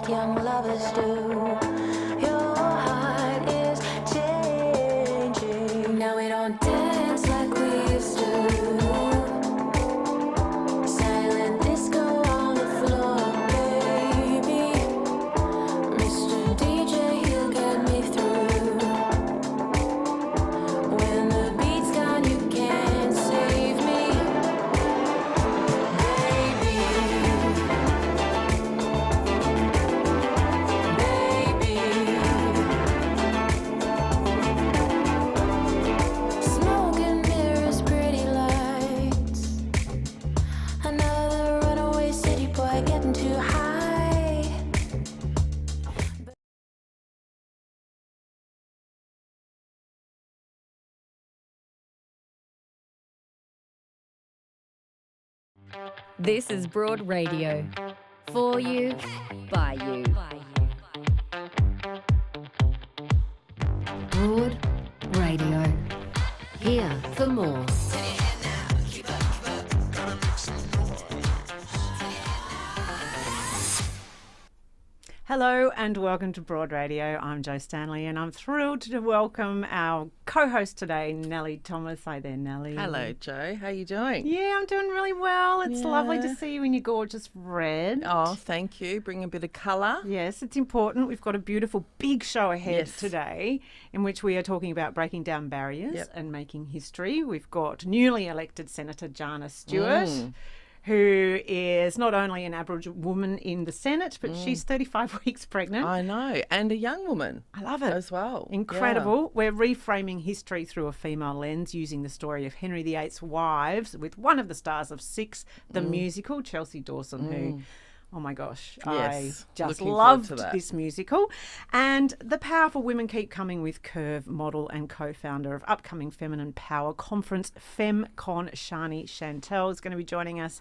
young lovers do. Your heart is changing. Now we don't dance like we used to. Silent disco on the floor, baby. Mr. DJ, he'll get me through. When the beat's gone, you can't save me, baby. Smoke and mirrors, pretty lights. Another runaway city boy getting too high. This is Broad Radio. For you, by you. Broad Radio. Here for more. Hello and welcome to Broad Radio. I'm Jo Stanley and I'm thrilled to welcome our co-host today, Nelly Thomas. Hi there, Nelly. Hello, Jo. How you doing? Yeah, I'm doing really well. It's lovely to see you in your gorgeous red. Oh, thank you. Bring a bit of colour. Yes, it's important. We've got a beautiful big show ahead Yes. today in which we are talking about breaking down barriers Yep. and making history. We've got newly elected Senator Jana Stewart, who is not only an Aboriginal woman in the Senate, but she's 35 weeks pregnant. I know. And a young woman I love it. as well. Incredible. We're reframing history through a female lens using the story of Henry VIII's wives with one of the stars of Six, the musical, Chelsea Dawson, who, oh my gosh, I Yes. just Looking forward to loved that. this musical. And the powerful women keep coming with Curve model and co-founder of upcoming Feminine Power Conference, FemmeCon, Shani Chantel, is going to be joining us.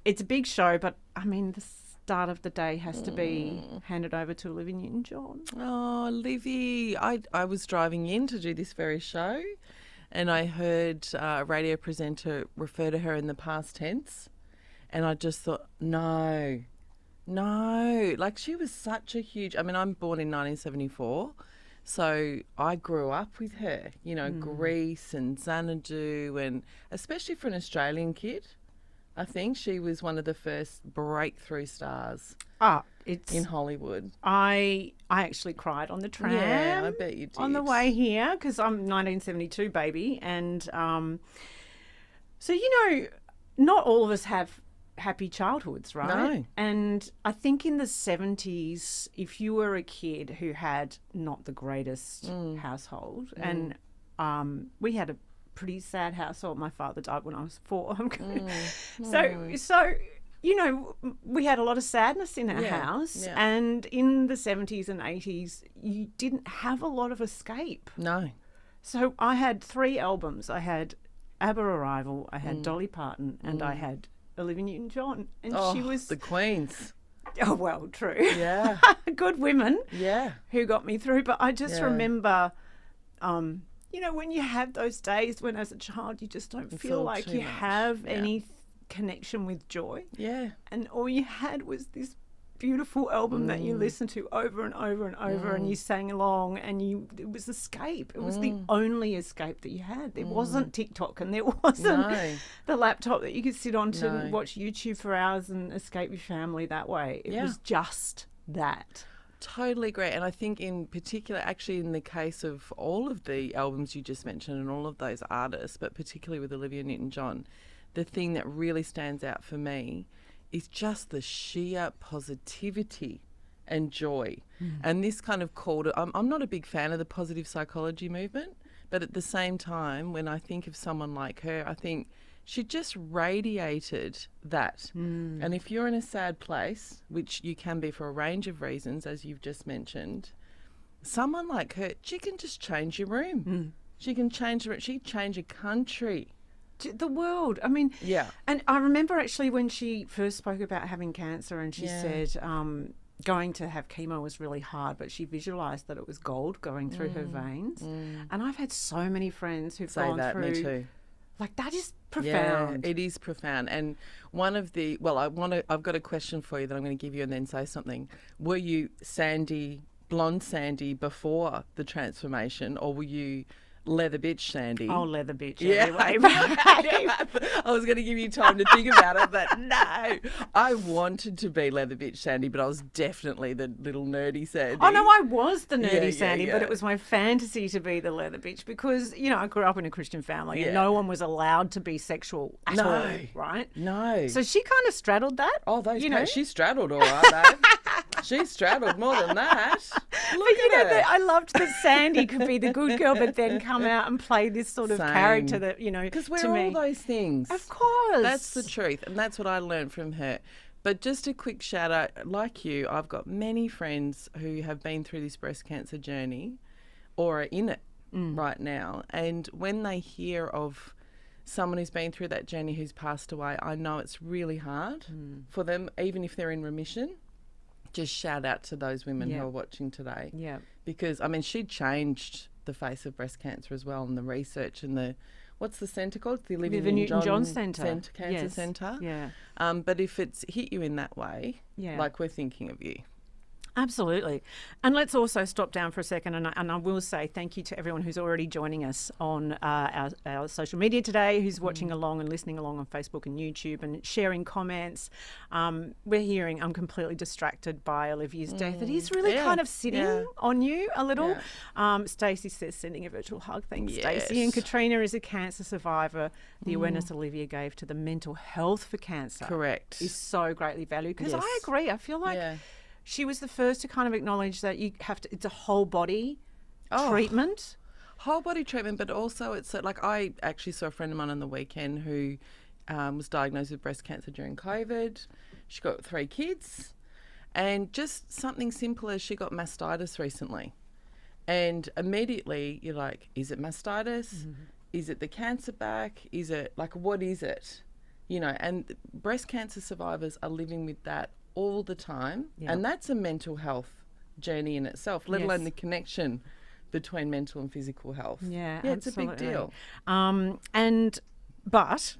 It's a big show, but I mean, the start of the day has to be handed over to Olivia Newton-John. Oh, Livy. I was driving in to do this very show and I heard a radio presenter refer to her in the past tense. And I just thought, no. Like she was such a huge, I mean, I'm born in 1974. So I grew up with her, you know, Grease and Xanadu, and especially for an Australian kid, I think she was one of the first breakthrough stars It's in Hollywood. I actually cried on the tram. Yeah, I bet you did. On the way here, because I'm 1972 baby, and so you know, not all of us have happy childhoods, right? No. And I think in the 70s, if you were a kid who had not the greatest household, and we had a pretty sad household. My father died when I was 4. So you know, we had a lot of sadness in our house, and in the 70s and 80s, you didn't have a lot of escape. No. So I had 3 albums. I had ABBA Arrival, I had Dolly Parton, and I had Olivia Newton-John, and she was the Queens. oh well, true, Yeah. good women, Yeah. who got me through. But I just remember, you know, when you have those days when, as a child, you just don't feel all like too you much. have Yeah. any connection with joy, Yeah. and all you had was this beautiful album that you listened to over and over and over, and you sang along, and it was escape. It was the only escape that you had. There wasn't TikTok, and there wasn't the laptop that you could sit on to watch YouTube for hours and escape your family that way. It was just that. Totally agree. And I think in particular, actually in the case of all of the albums you just mentioned and all of those artists, but particularly with Olivia Newton-John, the thing that really stands out for me is just the sheer positivity and joy. And this kind of call to, I'm not a big fan of the positive psychology movement, but at the same time, when I think of someone like her, I think she just radiated that. And if you're in a sad place, which you can be for a range of reasons, as you've just mentioned, someone like her, she can just change your room. She can change she change a country. The world. I mean, Yeah. And I remember actually when she first spoke about having cancer, and she said going to have chemo was really hard, but she visualised that it was gold going through her veins. And I've had so many friends who've Say gone that, through me too. Like, that is profound. Yeah, it is profound. And I've got a question for you that I'm going to give you and then say something. Were you blonde Sandy before the transformation, or were you leather bitch Sandy? Oh, leather bitch. Yeah. Anyway. I was going to give you time to think about it, but no. I wanted to be leather bitch Sandy, but I was definitely the little nerdy Sandy. Oh, no, I was the nerdy Yeah, Sandy, yeah. but it was my fantasy to be the leather bitch because, you know, I grew up in a Christian family and Yeah. no one was allowed to be sexual at No. all, right? No. So she kind of straddled that. Oh, those you know? she straddled all right, babe. She straddled more than that. Look But, you know, at her. I loved that Sandy could be the good girl, but then come out and play this sort of Same. character that, you know, Because we're to me. all those things. Of course. That's the truth, and that's what I learned from her. But just a quick shout out, like you, I've got many friends who have been through this breast cancer journey or are in it right now. And when they hear of someone who's been through that journey who's passed away, I know it's really hard for them, even if they're in remission. Just shout out to those women who are watching today. Yeah. Because, I mean, she changed the face of breast cancer as well, and the research and the, what's the centre called? The Olivia Newton-John Centre. Cancer Yes. Centre. Yeah. But if it's hit you in that way, Yeah. like, we're thinking of you. Absolutely. And let's also stop down for a second. And I will say thank you to everyone who's already joining us on our social media today, who's watching along and listening along on Facebook and YouTube and sharing comments. We're hearing I'm completely distracted by Olivia's death. It is really kind of sitting on you a little. Stacey says sending a virtual hug. Thanks, Stacey. And Katrina is a cancer survivor. The awareness Olivia gave to the mental health for cancer. Correct. Is so greatly valued. Because Yes. I agree. I feel like she was the first to kind of acknowledge that you have to, it's a whole body treatment. Whole body treatment, but also it's like I actually saw a friend of mine on the weekend who was diagnosed with breast cancer during COVID. She got 3 kids, and just something simple as she got mastitis recently. And immediately you're like, is it mastitis? Is it the cancer back? Is it, like, what is it? You know, and breast cancer survivors are living with that all the time, and that's a mental health journey in itself, let alone the connection between mental and physical health. Yeah, it's a big absolutely. deal. But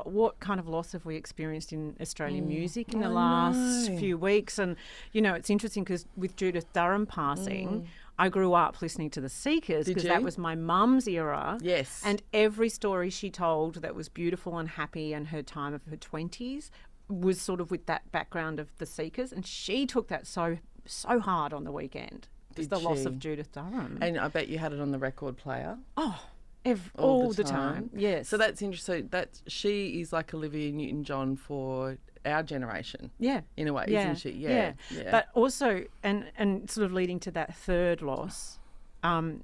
what kind of loss have we experienced in Australian music in the last few weeks? And, you know, it's interesting because with Judith Durham passing, I grew up listening to the Seekers because that was my mum's era. Yes. And every story she told that was beautiful and happy in her time of her 20s was sort of with that background of the Seekers, and she took that so hard on the weekend. It's the loss of Judith Durham. And I bet you had it on the record player. Oh, all the time. Yes. So that's interesting. So she is like Olivia Newton-John for our generation. Yeah. In a way, Yeah. isn't she? Yeah. But also, and sort of leading to that third loss, was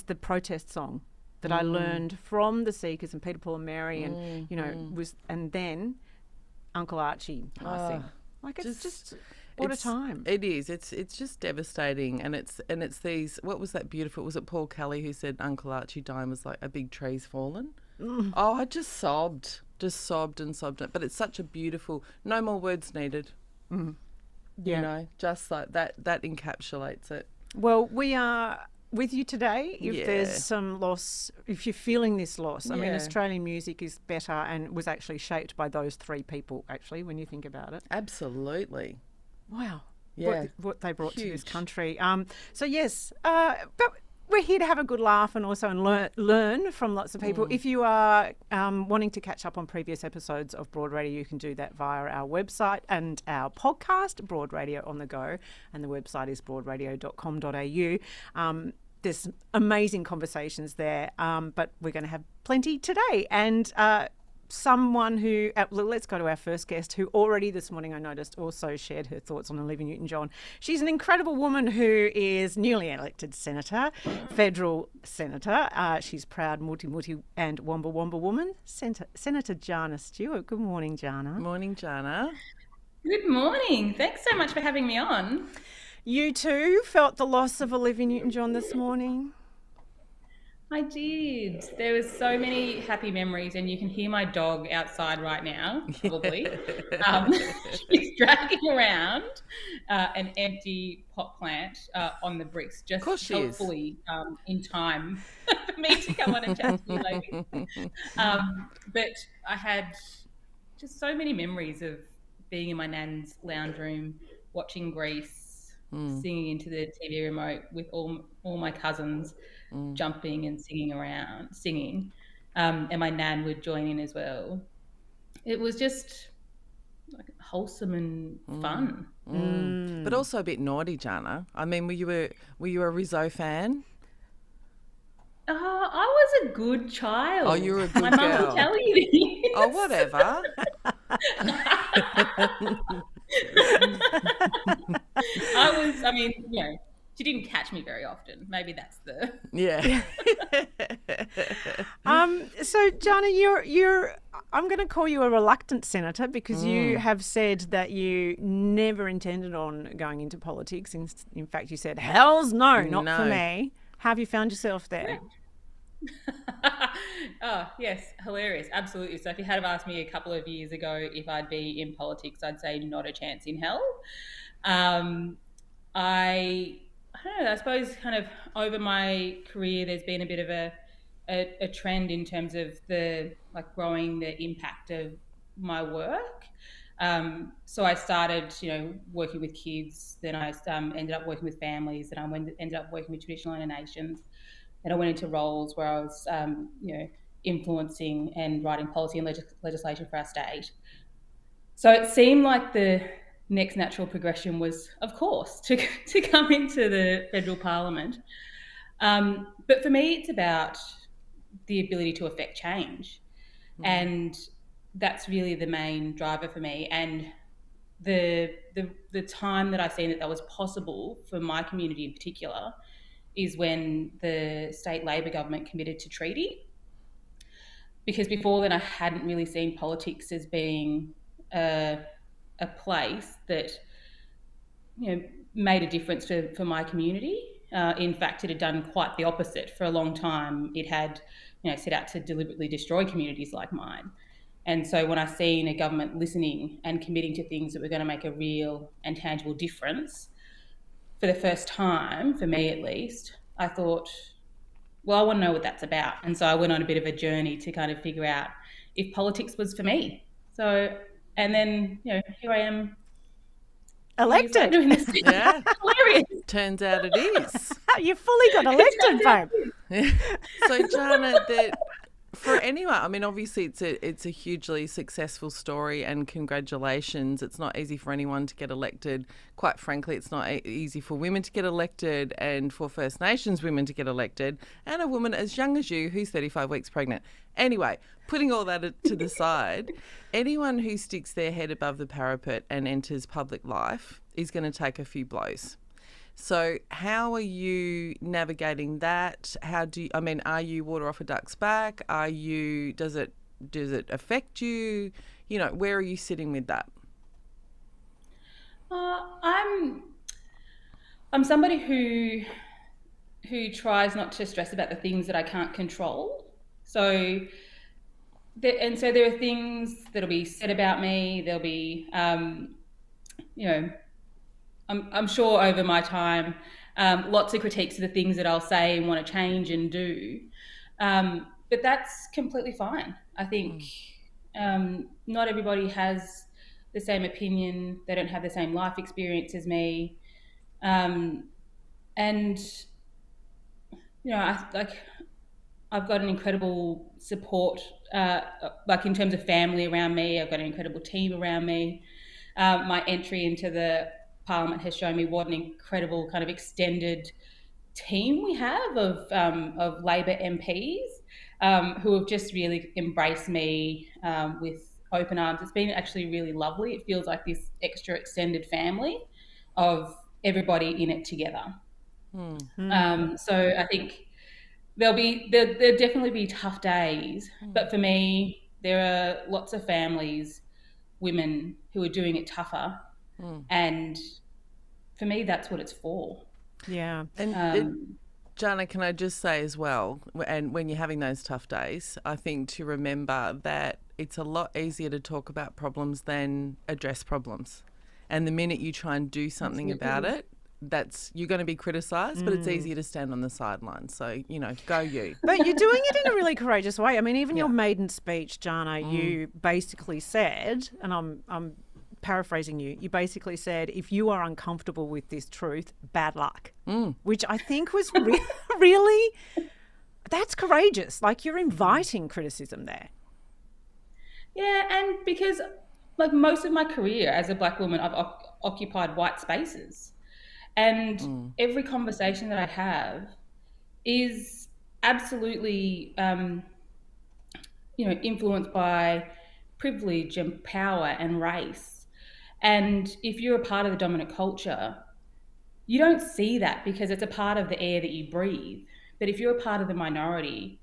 the protest song that I learned from the Seekers and Peter, Paul and Mary, and you know and then Uncle Archie passing. Like it's just what a time. It is. It's just devastating, and it's these. What was that beautiful? Was it Paul Kelly who said Uncle Archie dying was like a big tree's fallen? Oh, I just sobbed and sobbed. But it's such a beautiful. No more words needed. Yeah. You know, just like that. That encapsulates it. Well, we are with you today. If there's some loss, if you're feeling this loss, I mean, Australian music is better and was actually shaped by those 3 people, actually, when you think about it. Absolutely. Wow. Yeah. What they brought to this Huge. country. So, yes, but we're here to have a good laugh and also learn from lots of people. If you are wanting to catch up on previous episodes of Broad Radio, you can do that via our website and our podcast, Broad Radio on the Go, and the website is broadradio.com.au. There's amazing conversations there, but we're going to have plenty today. And someone who, let's go to our first guest, who already this morning I noticed also shared her thoughts on Olivia Newton-John. She's an incredible woman who is newly elected senator, federal senator. She's proud Mutthi and Wamba woman, Senator Jana Stewart. Good morning, Jana. Morning, Jana. Good morning. Thanks so much for having me on. You too felt the loss of Olivia Newton-John this morning? I did. There was so many happy memories, and you can hear my dog outside right now, probably. She's dragging around an empty pot plant on the bricks, just course she is. helpfully in time for me to come on and chat to you ladies. But I had just so many memories of being in my nan's lounge room, watching Grease, singing into the TV remote with all my cousins, jumping and singing, and my nan would join in as well. It was just like wholesome and fun. But also a bit naughty, Jana. I mean, were you a Rizzo fan? I was a good child. Oh, you were a good My girl. mum will tell you this. Oh, whatever. She didn't catch me very often. Maybe that's the... Yeah. So, Jana, you're. I'm going to call you a reluctant senator because you have said that you never intended on going into politics. In fact, you said, "Hell's no, not for me." How have you found yourself there? Oh, yes, hilarious. Absolutely. So if you had asked me a couple of years ago if I'd be in politics, I'd say not a chance in hell. I don't know, I suppose kind of over my career there's been a bit of a trend in terms of the growing the impact of my work. So I started, working with kids, then I ended up working with families, then I ended up working with traditional Islander nations. And I went into roles where I was, influencing and writing policy and legislation for our state. So it seemed like the next natural progression was, of course, to come into the federal parliament. But for me, it's about the ability to affect change. And that's really the main driver for me. And the time that I've seen that was possible for my community in particular is when the state Labor government committed to treaty. Because before then I hadn't really seen politics as being a place that made a difference for my community. In fact, it had done quite the opposite. For a long time it had set out to deliberately destroy communities like mine. And so when I seen a government listening and committing to things that were going to make a real and tangible difference, for the first time, for me at least, I thought, well, I want to know what that's about. And so I went on a bit of a journey to kind of figure out if politics was for me. So, and then, here I am. Elected. Doing this. Yeah. Hilarious. Turns out it is. You fully got elected, babe. So, Jana, for anyone, I mean, obviously it's a hugely successful story, and congratulations. It's not easy for anyone to get elected. Quite frankly, it's not easy for women to get elected, and for First Nations women to get elected, and a woman as young as you who's 35 weeks pregnant. Anyway, putting all that to the side, anyone who sticks their head above the parapet and enters public life is going to take a few blows. So how are you navigating that? Are you water off a duck's back? Does it affect you? Where are you sitting with that? I'm somebody who tries not to stress about the things that I can't control. So there are things that'll be said about me. There'll be, I'm sure over my time, lots of critiques of the things that I'll say and want to change and do. But that's completely fine. I think not everybody has the same opinion. They don't have the same life experience as me. I've got an incredible support, in terms of family around me. I've got an incredible team around me. My entry into the Parliament has shown me what an incredible kind of extended team we have of Labor MPs who have just really embraced me with open arms. It's been actually really lovely. It feels like this extra extended family of everybody in it together. So I think there'll definitely be tough days, but for me, there are lots of families, women who are doing it tougher. And for me, that's what it's for. Yeah. And Jana, can I just say as well, and when you're having those tough days, I think to remember that it's a lot easier to talk about problems than address problems. And the minute you try and do something about it, you're going to be criticised, but it's easier to stand on the sidelines. So, go you. But you're doing it in a really courageous way. I mean, even your maiden speech, Jana, you basically said, and I'm paraphrasing you, you basically said, if you are uncomfortable with this truth, bad luck, which I think was really, that's courageous. Like, you're inviting criticism there. Yeah, and because like most of my career as a Black woman, I've occupied white spaces. And every conversation that I have is absolutely, influenced by privilege and power and race. And if you're a part of the dominant culture, you don't see that because it's a part of the air that you breathe. But if you're a part of the minority,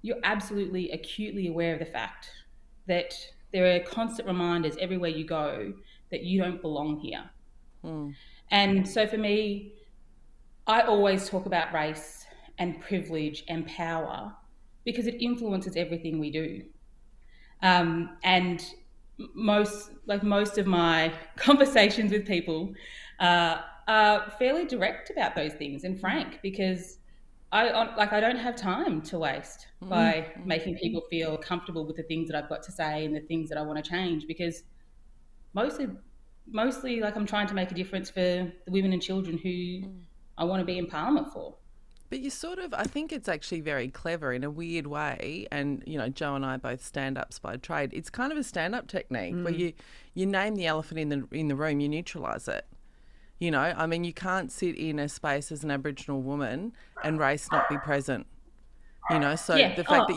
you're absolutely acutely aware of the fact that there are constant reminders everywhere you go that you don't belong here. And so for me, I always talk about race and privilege and power because it influences everything we do. And most of my conversations with people are fairly direct about those things and frank, because I don't have time to waste by making people feel comfortable with the things that I've got to say and the things that I want to change, because mostly like I'm trying to make a difference for the women and children who I want to be in Parliament for. But I think it's actually very clever in a weird way. And, Joe and I are both stand-ups by trade. It's kind of a stand-up technique where you name the elephant in the room, you neutralise it. You can't sit in a space as an Aboriginal woman and race not be present. So the fact that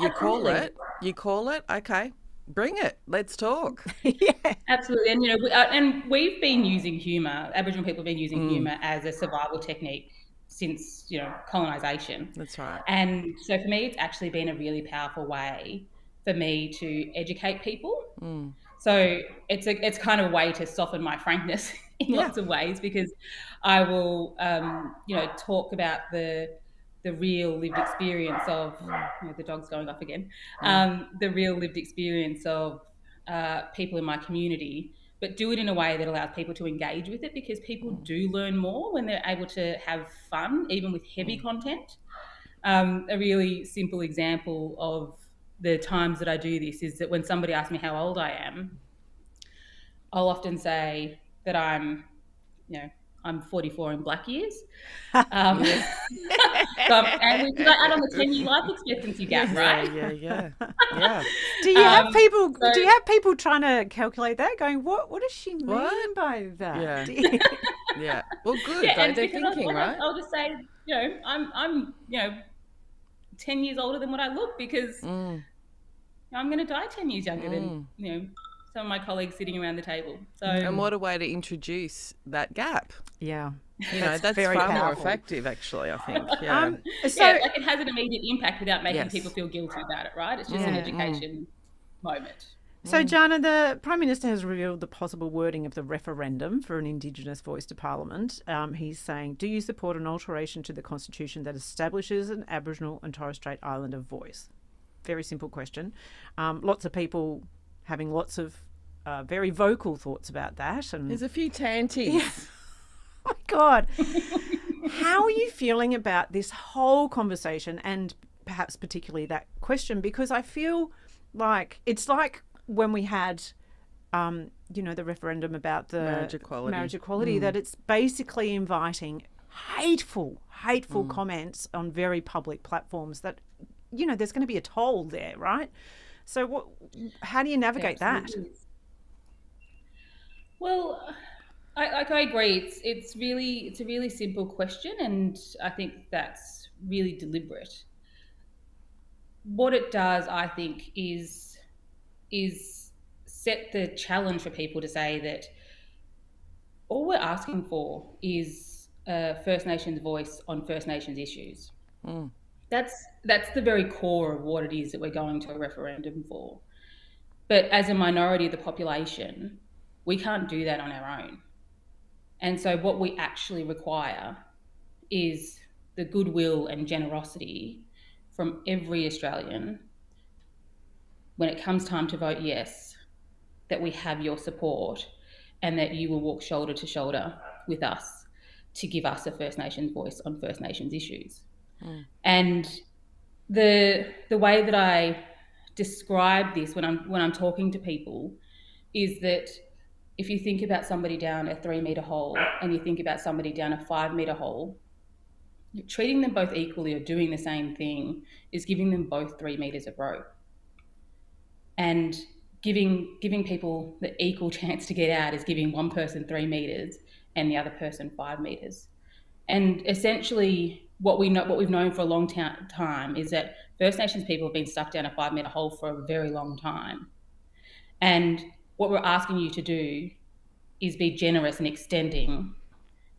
you call it, okay, bring it. Let's talk. Yeah, absolutely. And we've been using humour. Aboriginal people have been using humour as a survival technique since colonisation. That's right. And so for me, it's actually been a really powerful way for me to educate people. So it's kind of a way to soften my frankness in lots of ways, because I will talk about the real lived experience of the dog's going off again. The real lived experience of people in my community, but do it in a way that allows people to engage with it, because people do learn more when they're able to have fun, even with heavy content. A really simple example of the times that I do this is that when somebody asks me how old I am, I'll often say that I'm 44 in Black years. So and because I add on the 10-year life expectancy gap, right? Yeah. Do you have people? Do you have people trying to calculate that? Going, what does she mean by that? Yeah. Yeah. Well, good. Yeah, they're thinking, right? I'll just say, I'm 10 years older than what I look, because I'm going to die 10 years younger than some of my colleagues sitting around the table. So, and what a way to introduce that gap. Yeah. That's very far powerful. more effective, actually, I think. It has an immediate impact without making people feel guilty about it, right? It's just an education moment. So, Jana, the Prime Minister has revealed the possible wording of the referendum for an Indigenous voice to Parliament. He's saying, do you support an alteration to the Constitution that establishes an Aboriginal and Torres Strait Islander voice? Very simple question. Lots of people having lots of very vocal thoughts about that. And there's a few tanties. Yeah. Oh, my God. How are you feeling about this whole conversation, and perhaps particularly that question? Because I feel like it's like when we had, the referendum about the marriage equality, that it's basically inviting hateful comments on very public platforms that, there's going to be a toll there, right? So how do you navigate that? Well, I agree. It's a really simple question, and I think that's really deliberate. What it does, I think, is set the challenge for people to say that all we're asking for is a First Nations voice on First Nations issues. That's the very core of what it is that we're going to a referendum for. But as a minority of the population, we can't do that on our own. And so what we actually require is the goodwill and generosity from every Australian when it comes time to vote yes, that we have your support and that you will walk shoulder to shoulder with us to give us a First Nations voice on First Nations issues. And the way that I describe this when I'm talking to people is that if you think about somebody down a 3-metre hole and you think about somebody down a 5-metre hole, treating them both equally or doing the same thing is giving them both 3 metres of rope. And giving people the equal chance to get out is giving one person 3 metres and the other person 5 metres. And essentially what we've known for a long time is that First Nations people have been stuck down a 5-metre hole for a very long time. And what we're asking you to do is be generous in extending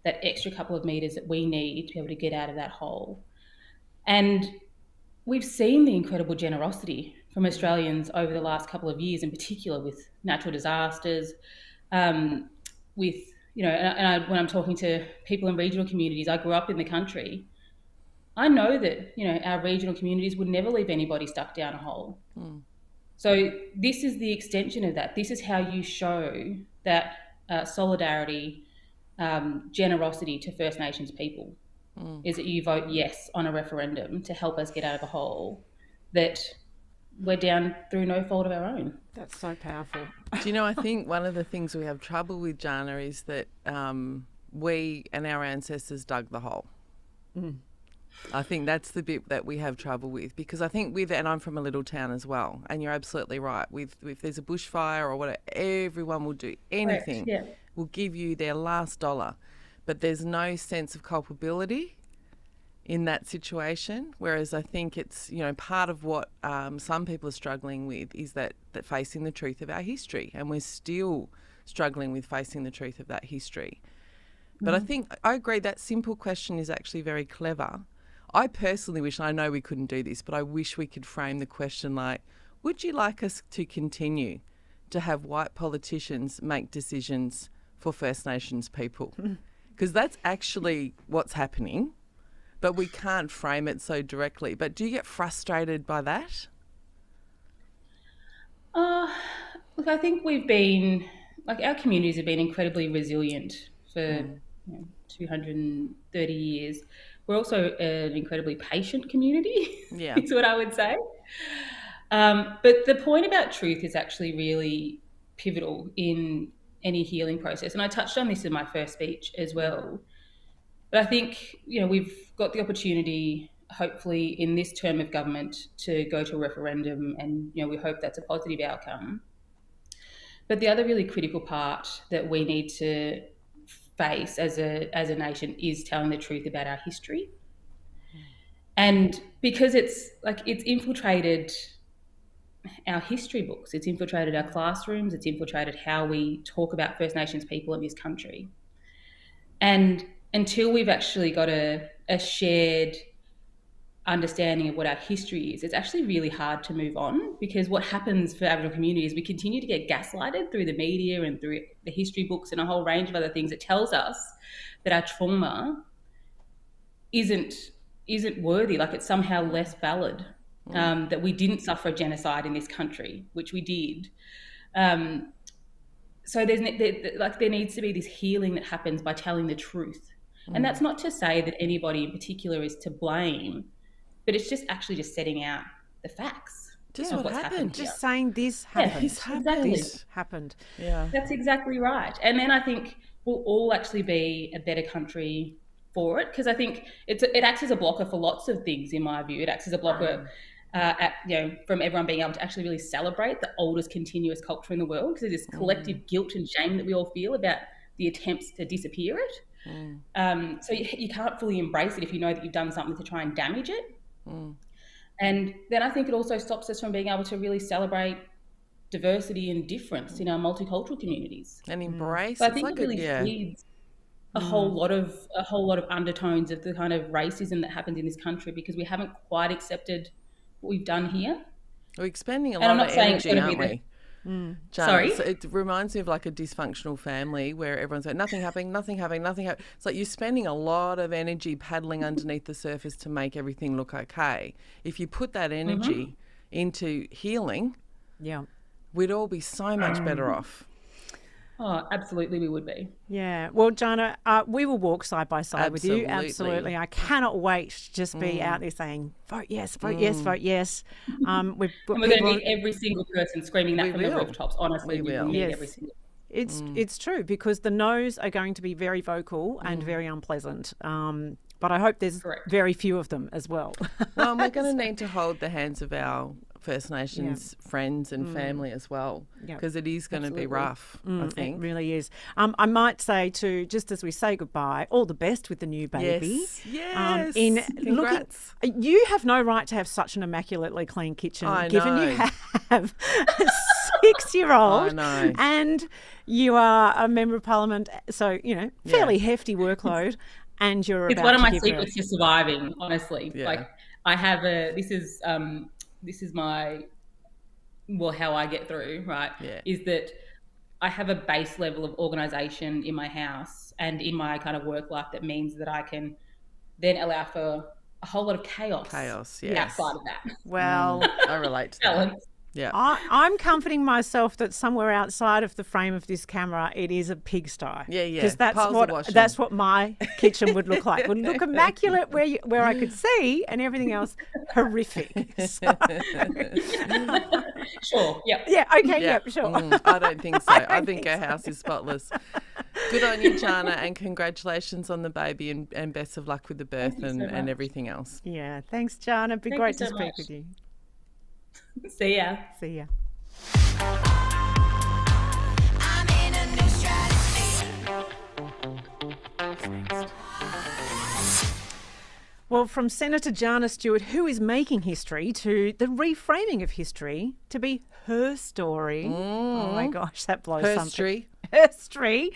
that extra couple of metres that we need to be able to get out of that hole. And we've seen the incredible generosity from Australians over the last couple of years, in particular with natural disasters, with, you know, and when I'm talking to people in regional communities, I grew up in the country. I know that, you know, our regional communities would never leave anybody stuck down a hole. So this is the extension of that. This is how you show that solidarity, generosity to First Nations people, is that you vote yes on a referendum to help us get out of a hole that we're down through no fault of our own. That's so powerful. Do you know, I think one of the things we have trouble with, Jana, is that we and our ancestors dug the hole. I think that's the bit that we have trouble with, because I think and I'm from a little town as well, and you're absolutely right. If there's a bushfire or whatever, everyone will do anything, will give you their last dollar, but there's no sense of culpability in that situation. Whereas I think it's, you know, part of what some people are struggling with is that facing the truth of our history, and we're still struggling with facing the truth of that history. But I agree that simple question is actually very clever. I personally wish, I know we couldn't do this, but I wish we could frame the question like, would you like us to continue to have white politicians make decisions for First Nations people? Because that's actually what's happening, but we can't frame it so directly. But do you get frustrated by that? Look, I think our communities have been incredibly resilient for 230 years. We're also an incredibly patient community, is what I would say. But the point about truth is actually really pivotal in any healing process. And I touched on this in my first speech as well. But I think, you know, we've got the opportunity, hopefully, in this term of government to go to a referendum, and, you know, we hope that's a positive outcome. But the other really critical part that we need to face as a nation is telling the truth about our history. And because it's infiltrated our history books, it's infiltrated our classrooms, it's infiltrated how we talk about First Nations people in this country. And until we've actually got a shared understanding of what our history is, it's actually really hard to move on, because what happens for Aboriginal communities, we continue to get gaslighted through the media and through the history books and a whole range of other things that tells us that our trauma isn't worthy, like it's somehow less valid, that we didn't suffer a genocide in this country, which we did. So there needs to be this healing that happens by telling the truth. And that's not to say that anybody in particular is to blame, but it's just setting out the facts. Just what happened. Just saying this happened. This happened. Yeah. That's exactly right. And then I think we'll all actually be a better country for it, because I think it acts as a blocker for lots of things, in my view. It acts as a blocker from everyone being able to actually really celebrate the oldest continuous culture in the world, because there's this collective guilt and shame that we all feel about the attempts to disappear it. So you can't fully embrace it if you know that you've done something to try and damage it. And then I think it also stops us from being able to really celebrate diversity and difference in our multicultural communities And embrace. So I think it really feeds a whole lot of undertones of the kind of racism that happens in this country, because we haven't quite accepted what we've done here. We're expending a lot of energy, aren't we? Jana, Sorry? so it reminds me of like a dysfunctional family where everyone's like, nothing happening. It's like you're spending a lot of energy paddling underneath the surface to make everything look okay. If you put that energy into healing, we'd all be so much better off. Oh, absolutely, we would be. Yeah. Well, Jana, we will walk side by side with you. Absolutely. I cannot wait to just be out there saying, vote yes, vote yes, vote yes. And we're going to need every single person screaming that from the rooftops. Honestly, we will need every single. It's true, because the no's are going to be very vocal and very unpleasant. But I hope there's very few of them as well. Well, we're going to need to hold the hands of our First Nations friends and family as well, because it is going to be rough, I think. It really is. I might say too, just as we say goodbye, all the best with the new baby. Yes. Congrats. You have no right to have such an immaculately clean kitchen, given you have a 6-year-old and you are a member of Parliament, so, fairly hefty workload, and you're It's one of my secrets to surviving, honestly. Yeah. Like, I have this is my, how I get through, right? Yeah. Is that I have a base level of organisation in my house and in my kind of work life that means that I can then allow for a whole lot of chaos outside of that. Well, I relate to that. Yeah. I'm comforting myself that somewhere outside of the frame of this camera, it is a pigsty. Yeah. Because that's what my kitchen would look like. It would look immaculate where I could see, and everything else horrific. So. Sure. Yep. Yeah. Okay. Yep. Sure. I don't think so. I think our house is spotless. Good on you, Jana, and congratulations on the baby, and best of luck with the birth and everything else. Yeah. Thanks, Jana. It'd be great to speak with you. See ya. See ya. I'm in a new stratosphere. Well, from Senator Jana Stewart, who is making history, to the reframing of history to be her story. Oh my gosh, that blows something. History.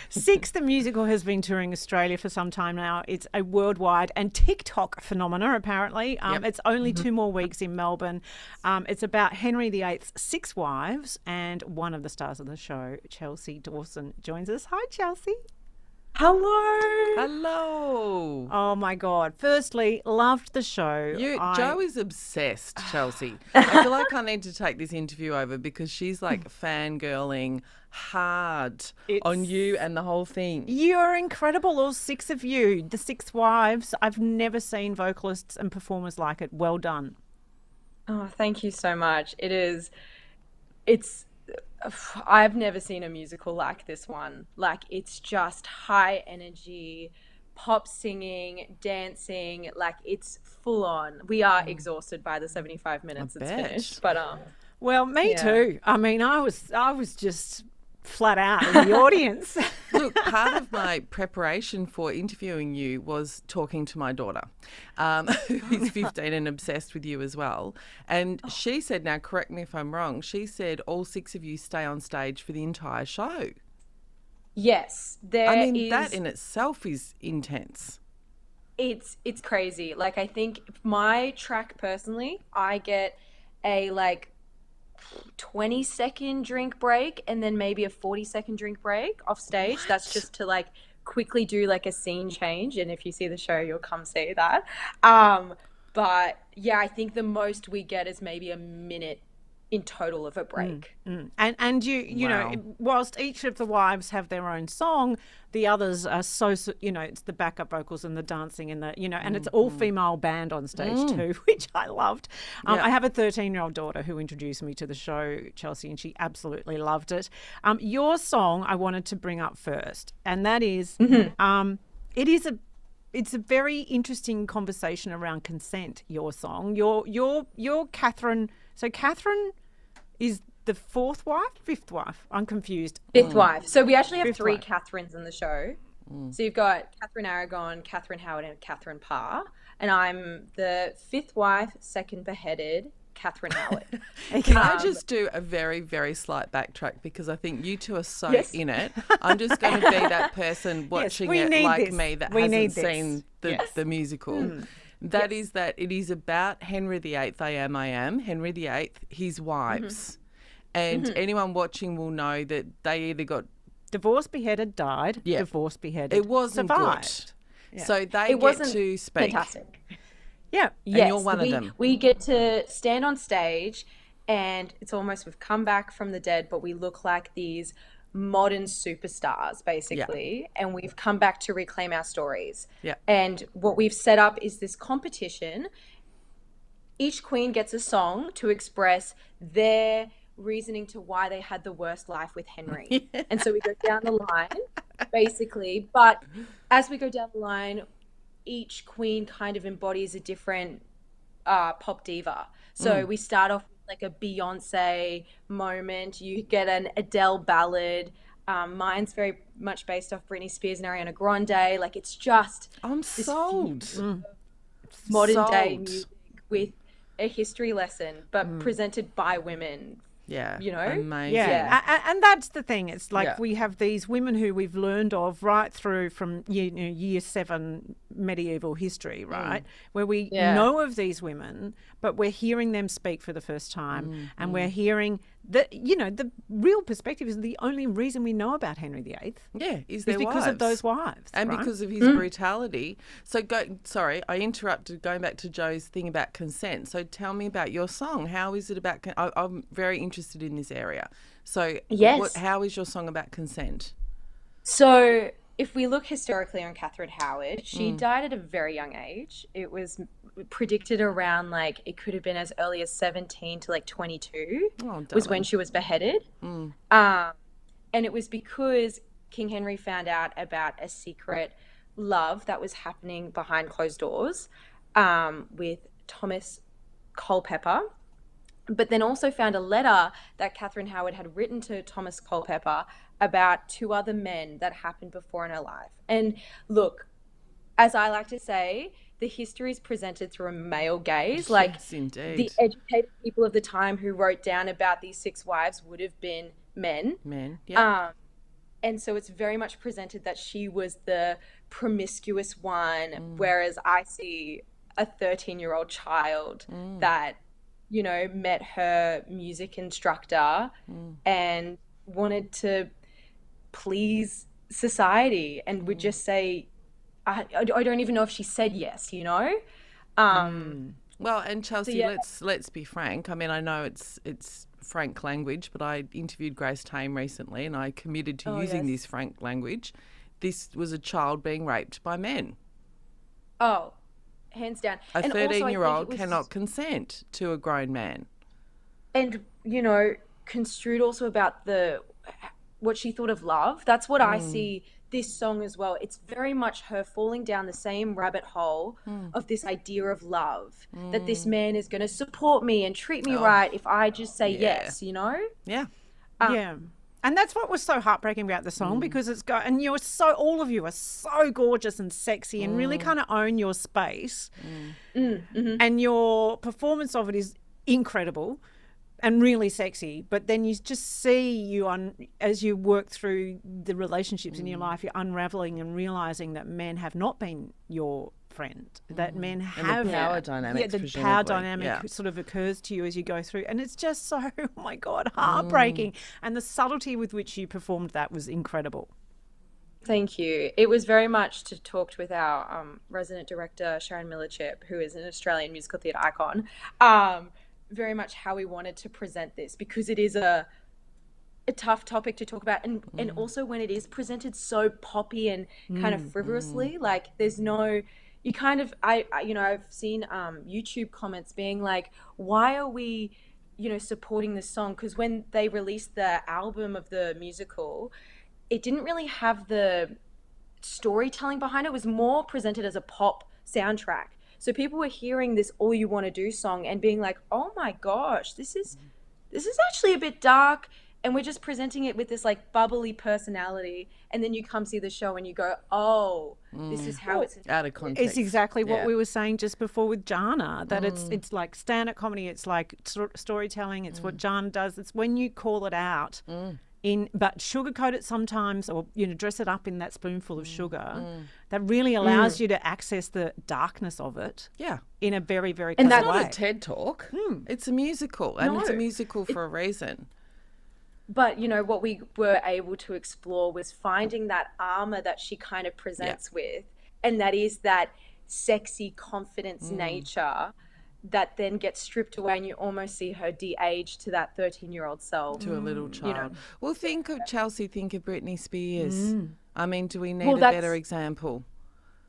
Six, the musical has been touring Australia for some time now. It's a worldwide and TikTok phenomena, apparently. It's only 2 more weeks in Melbourne. It's about Henry VIII's 6 wives, and one of the stars of the show, Chelsea Dawson, joins us. Hi, Chelsea. Hello. Oh my God. Firstly, loved the show. Joe is obsessed, Chelsea. I feel like I need to take this interview over because she's like fangirling hard on you and the whole thing. You're incredible, all 6 of you. The 6 wives. I've never seen vocalists and performers like it. Well done. Oh, thank you so much. I've never seen a musical like this one. Like, it's just high energy, pop singing, dancing. Like, it's full on. We are exhausted by the 75 minutes it's finished. But well, me too. I mean, I was just flat out in the audience. Look, part of my preparation for interviewing you was talking to my daughter, who's 15 and obsessed with you as well. And she said, now correct me if I'm wrong, she said all 6 of you stay on stage for the entire show. Yes. That in itself is intense. It's crazy. Like, I think my track personally, I get a 20-second drink break and then maybe a 40-second drink break off stage. What? That's just to quickly do a scene change, and if you see the show you'll come see that. But yeah, I think the most we get is maybe a minute in total of a break. And you know, whilst each of the wives have their own song, the others are it's the backup vocals and the dancing and and it's all female band on stage too, which I loved. I have a 13-year-old daughter who introduced me to the show, Chelsea, and she absolutely loved it. Your song I wanted to bring up first, and that is it's a very interesting conversation around consent. Your song, your Catherine. So Catherine is the 4th wife, 5th wife? I'm confused. 5th wife. So we actually have 3 Catherines in the show. So you've got Catherine Aragon, Catherine Howard, and Catherine Parr. And I'm the 5th wife, 2nd beheaded, Catherine Howard. Can I just do a very, very slight backtrack, because I think you two are so in it. I'm just going to be that person watching it like me that hasn't seen the musical. That is that it is about Henry VIII, I am, Henry VIII, his wives. And anyone watching will know that they either got Divorced, beheaded, died. Yeah. Divorced, beheaded, it wasn't survived. good. So they It wasn't to speak. fantastic. Yeah. Yes, you're one of them. We get to stand on stage, and it's almost we've come back from the dead, but we look like these modern superstars, basically, and we've come back to reclaim our stories. Yeah. And what we've set up is this competition. Each queen gets a song to express their reasoning to why they had the worst life with Henry. And so we go down the line, basically. But as we go down the line, each queen kind of embodies a different pop diva. So we start off with like a Beyonce moment. You get an Adele ballad. Mine's very much based off Britney Spears and Ariana Grande. Like, it's just I'm this sold. modern day Sold. music with a history lesson, but presented by women. Yeah. You know? Amazing. Yeah. And that's the thing. It's like Yeah. we have these women who we've learned of right through from year 7 medieval history, right? Where we know of these women, but we're hearing them speak for the first time, and we're hearing that, the real perspective is the only reason we know about Henry VIII Yeah, is is their because of wives. those wives. And right? because of his brutality. So, sorry, I interrupted going back to Joe's thing about consent. So tell me about your song. How is it about I'm very interested in this area. So Yes. how is your song about consent? So if we look historically on Catherine Howard, she died at a very young age. It was predicted around, like, it could have been as early as 17 to like 22 was when she was beheaded. And it was because King Henry found out about a secret love that was happening behind closed doors with Thomas Culpeper, but then also found a letter that Catherine Howard had written to Thomas Culpeper about 2 other men that happened before in her life. And look, as I like to say, the history is presented through a male gaze. Like, Yes, indeed. the educated people of the time who wrote down about these 6 wives would have been men. Men, yeah. And so it's very much presented that she was the promiscuous one, whereas I see a 13-year-old child that, met her music instructor and wanted to please society and would just say, I don't even know if she said yes, Well, and Chelsea, let's be frank. I mean, I know it's frank language, but I interviewed Grace Tame recently, and I committed to using this frank language. This was a child being raped by men. Oh, hands down. A And also, I think 13-year-old it was- cannot consent to a grown man. And, construed also about what she thought of love. That's what I see this song as well. It's very much her falling down the same rabbit hole of this idea of love, that this man is going to support me and treat me right if I just say yes, Yeah. yeah. And that's what was so heartbreaking about the song, because and all of you are so gorgeous and sexy and really kind of own your space. And your performance of it is incredible and really sexy, but then you just see as you work through the relationships in your life, you're unraveling and realizing that men have not been your friend, that men have the power dynamics, the power presumably. dynamic sort of occurs to you as you go through, and it's just so, oh my God, heartbreaking. And the subtlety with which you performed that was incredible. Thank you. It was very much to talk with our resident director, Sharon Millichip, who is an Australian musical theatre icon, very much how we wanted to present this, because it is a tough topic to talk about, and also when it is presented so poppy and kind of frivolously, like there's no, you kind of, I've seen YouTube comments being like, why are we, supporting this song? Because when they released the album of the musical, it didn't really have the storytelling behind it. It was more presented as a pop soundtrack. So people were hearing this All You Want to Do song and being like, oh my gosh, this is actually a bit dark, and we're just presenting it with this like bubbly personality, and then you come see the show and you go, oh, this is how it's Out of context. It's exactly what Yeah. we were saying just before with Jana, that it's like stand-up comedy, it's like storytelling, it's what Jana does. It's when you call it out but sugarcoat it sometimes, or dress it up in that spoonful of sugar, that really allows you to access the darkness of it. Yeah. In a very, very And clever It's not way. a TED Talk. It's a musical, and it's a musical for a reason. But, you know, what we were able to explore was finding that armor that she kind of presents with. And that is that sexy confidence nature that then gets stripped away, and you almost see her de-age to that 13-year-old self. To a little child. You know? Well, think of Chelsea, think of Britney Spears. I mean, do we need Well, a that's- better example?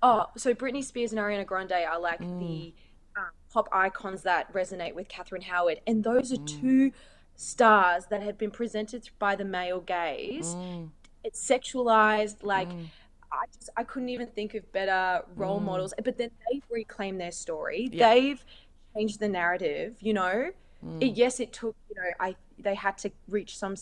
Oh, so Britney Spears and Ariana Grande are like the pop icons that resonate with Catherine Howard. And those are two stars that have been presented by the male gaze. It's sexualized, like I couldn't even think of better role models. But then they've reclaimed their story. Yeah. They've changed the narrative, you know. Yes, it took, you know, they had to reach some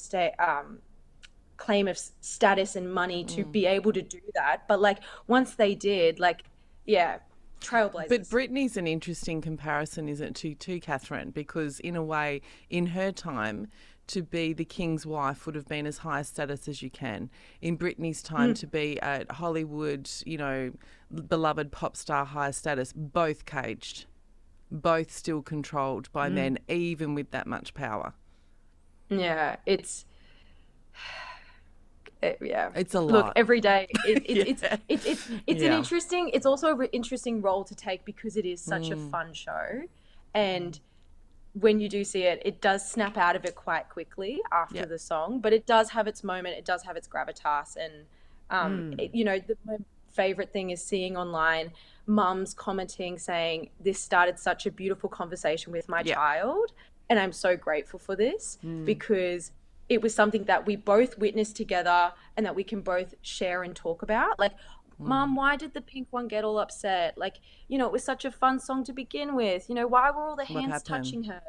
claim of status and money to be able to do that. But like once they did, like, yeah, trailblazers. But Britney's an interesting comparison, isn't it, to Catherine? Because in a way, in her time, to be the king's wife would have been as high a status as you can. In Britney's time, to be a Hollywood, you know, beloved pop star high status, both caged, both still controlled by men, even with that much power. Yeah, it's It's a lot. Look, every day it's Yeah. an interesting. It's also an interesting role to take because it is such a fun show, and when you do see it, it does snap out of it quite quickly after the song. But it does have its moment. It does have its gravitas, and you know, my favorite thing is seeing online mums commenting saying, "This started such a beautiful conversation with my child," and I'm so grateful for this because it was something that we both witnessed together and that we can both share and talk about. Like, Mum, why did the pink one get all upset? Like, you know, it was such a fun song to begin with. You know, why were all the hands happened? touching her?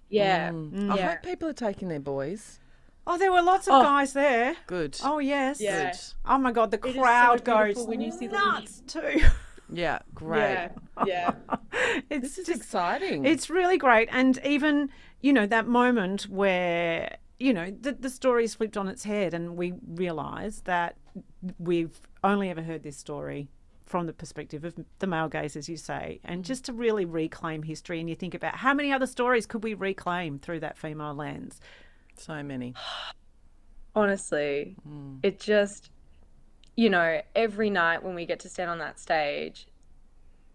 Yeah. I hope people are taking their boys. Oh, there were lots of guys there. Good. Oh, yes. Yeah. Good. Oh, my God, the is so crowd goes beautiful when you see the nuts too. Yeah, great. Yeah. This is exciting. It's really great. And even, you know, that moment where, you know, the story's flipped on its head and we realise that we've only ever heard this story from the perspective of the male gaze, as you say, and just to really reclaim history. And you think about how many other stories could we reclaim through that female lens? So many. Honestly, it just, you know, every night when we get to stand on that stage,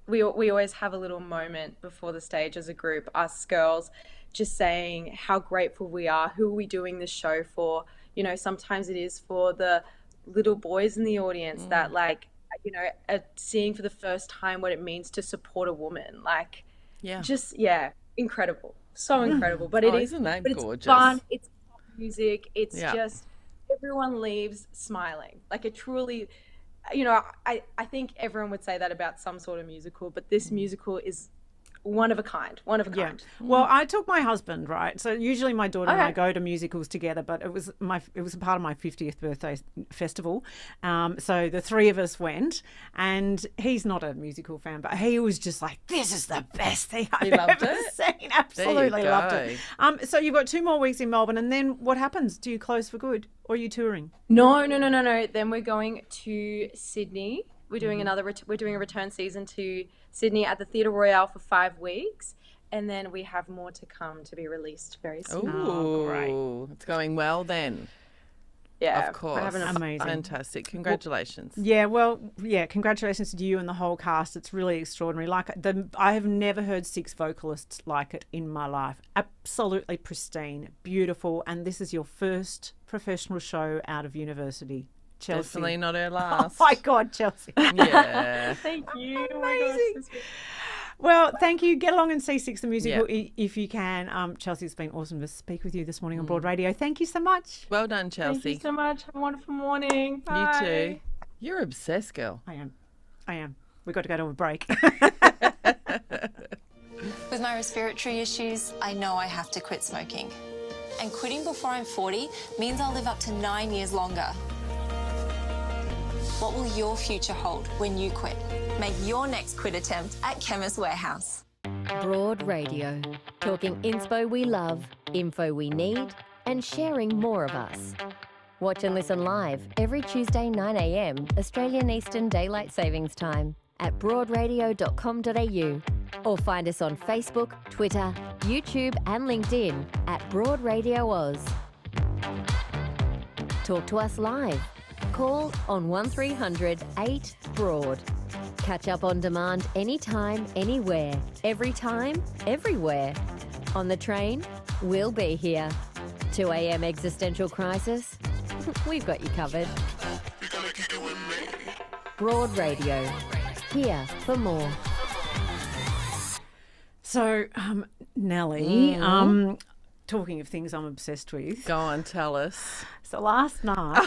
we always have a little moment before the stage as a group, us girls, just saying how grateful we are. Who are we doing this show for? You know, sometimes it is for the little boys in the audience that, like, you know, are seeing for the first time what it means to support a woman. Like, just, incredible. So incredible. But isn't that but gorgeous? It's fun. It's pop music. It's just, everyone leaves smiling. Like, it truly, you know, I think everyone would say that about some sort of musical, but this musical is one of a kind. Well, I took my husband, right? So usually my daughter and I go to musicals together, but it was a part of my 50th birthday festival. So the three of us went, and he's not a musical fan, but he was just like, "This is the best thing I've ever seen." Absolutely loved it. So you've got 2 more weeks in Melbourne, and then what happens? Do you close for good, or are you touring? No. Then we're going to Sydney. We're doing we're doing a return season to Sydney at the Theatre Royale for 5 weeks, and then we have more to come to be released very soon. Oh, great! It's going well then. Yeah, of course. Amazing, fantastic! Congratulations. Congratulations to you and the whole cast. It's really extraordinary. I have never heard 6 vocalists like it in my life. Absolutely pristine, beautiful, and this is your first professional show out of university. Chelsea. Definitely not her last. Oh my God, Chelsea. Yeah. Thank you. Amazing. Well, thank you. Get along and see Six the Musical if you can. Chelsea, it's been awesome to speak with you this morning on Broad Radio. Thank you so much. Well done, Chelsea. Thank you so much. Have a wonderful morning. Bye. You too. You're obsessed, girl. I am. We've got to go to a break. With my respiratory issues, I know I have to quit smoking. And quitting before I'm 40 means I'll live up to 9 years longer. What will your future hold when you quit? Make your next quit attempt at Chemist Warehouse. Broad Radio. Talking inspo we love, info we need, and sharing more of us. Watch and listen live every Tuesday 9 a.m. Australian Eastern Daylight Savings Time at broadradio.com.au or find us on Facebook, Twitter, YouTube and LinkedIn at Broad Radio Oz. Talk to us live. Call on 1300 8 Broad. Catch up on demand anytime, anywhere, every time, everywhere. On the train, we'll be here. 2 a.m. existential crisis, we've got you covered. Broad Radio, here for more. So, Nelly, talking of things I'm obsessed with. Go on, tell us. So last night,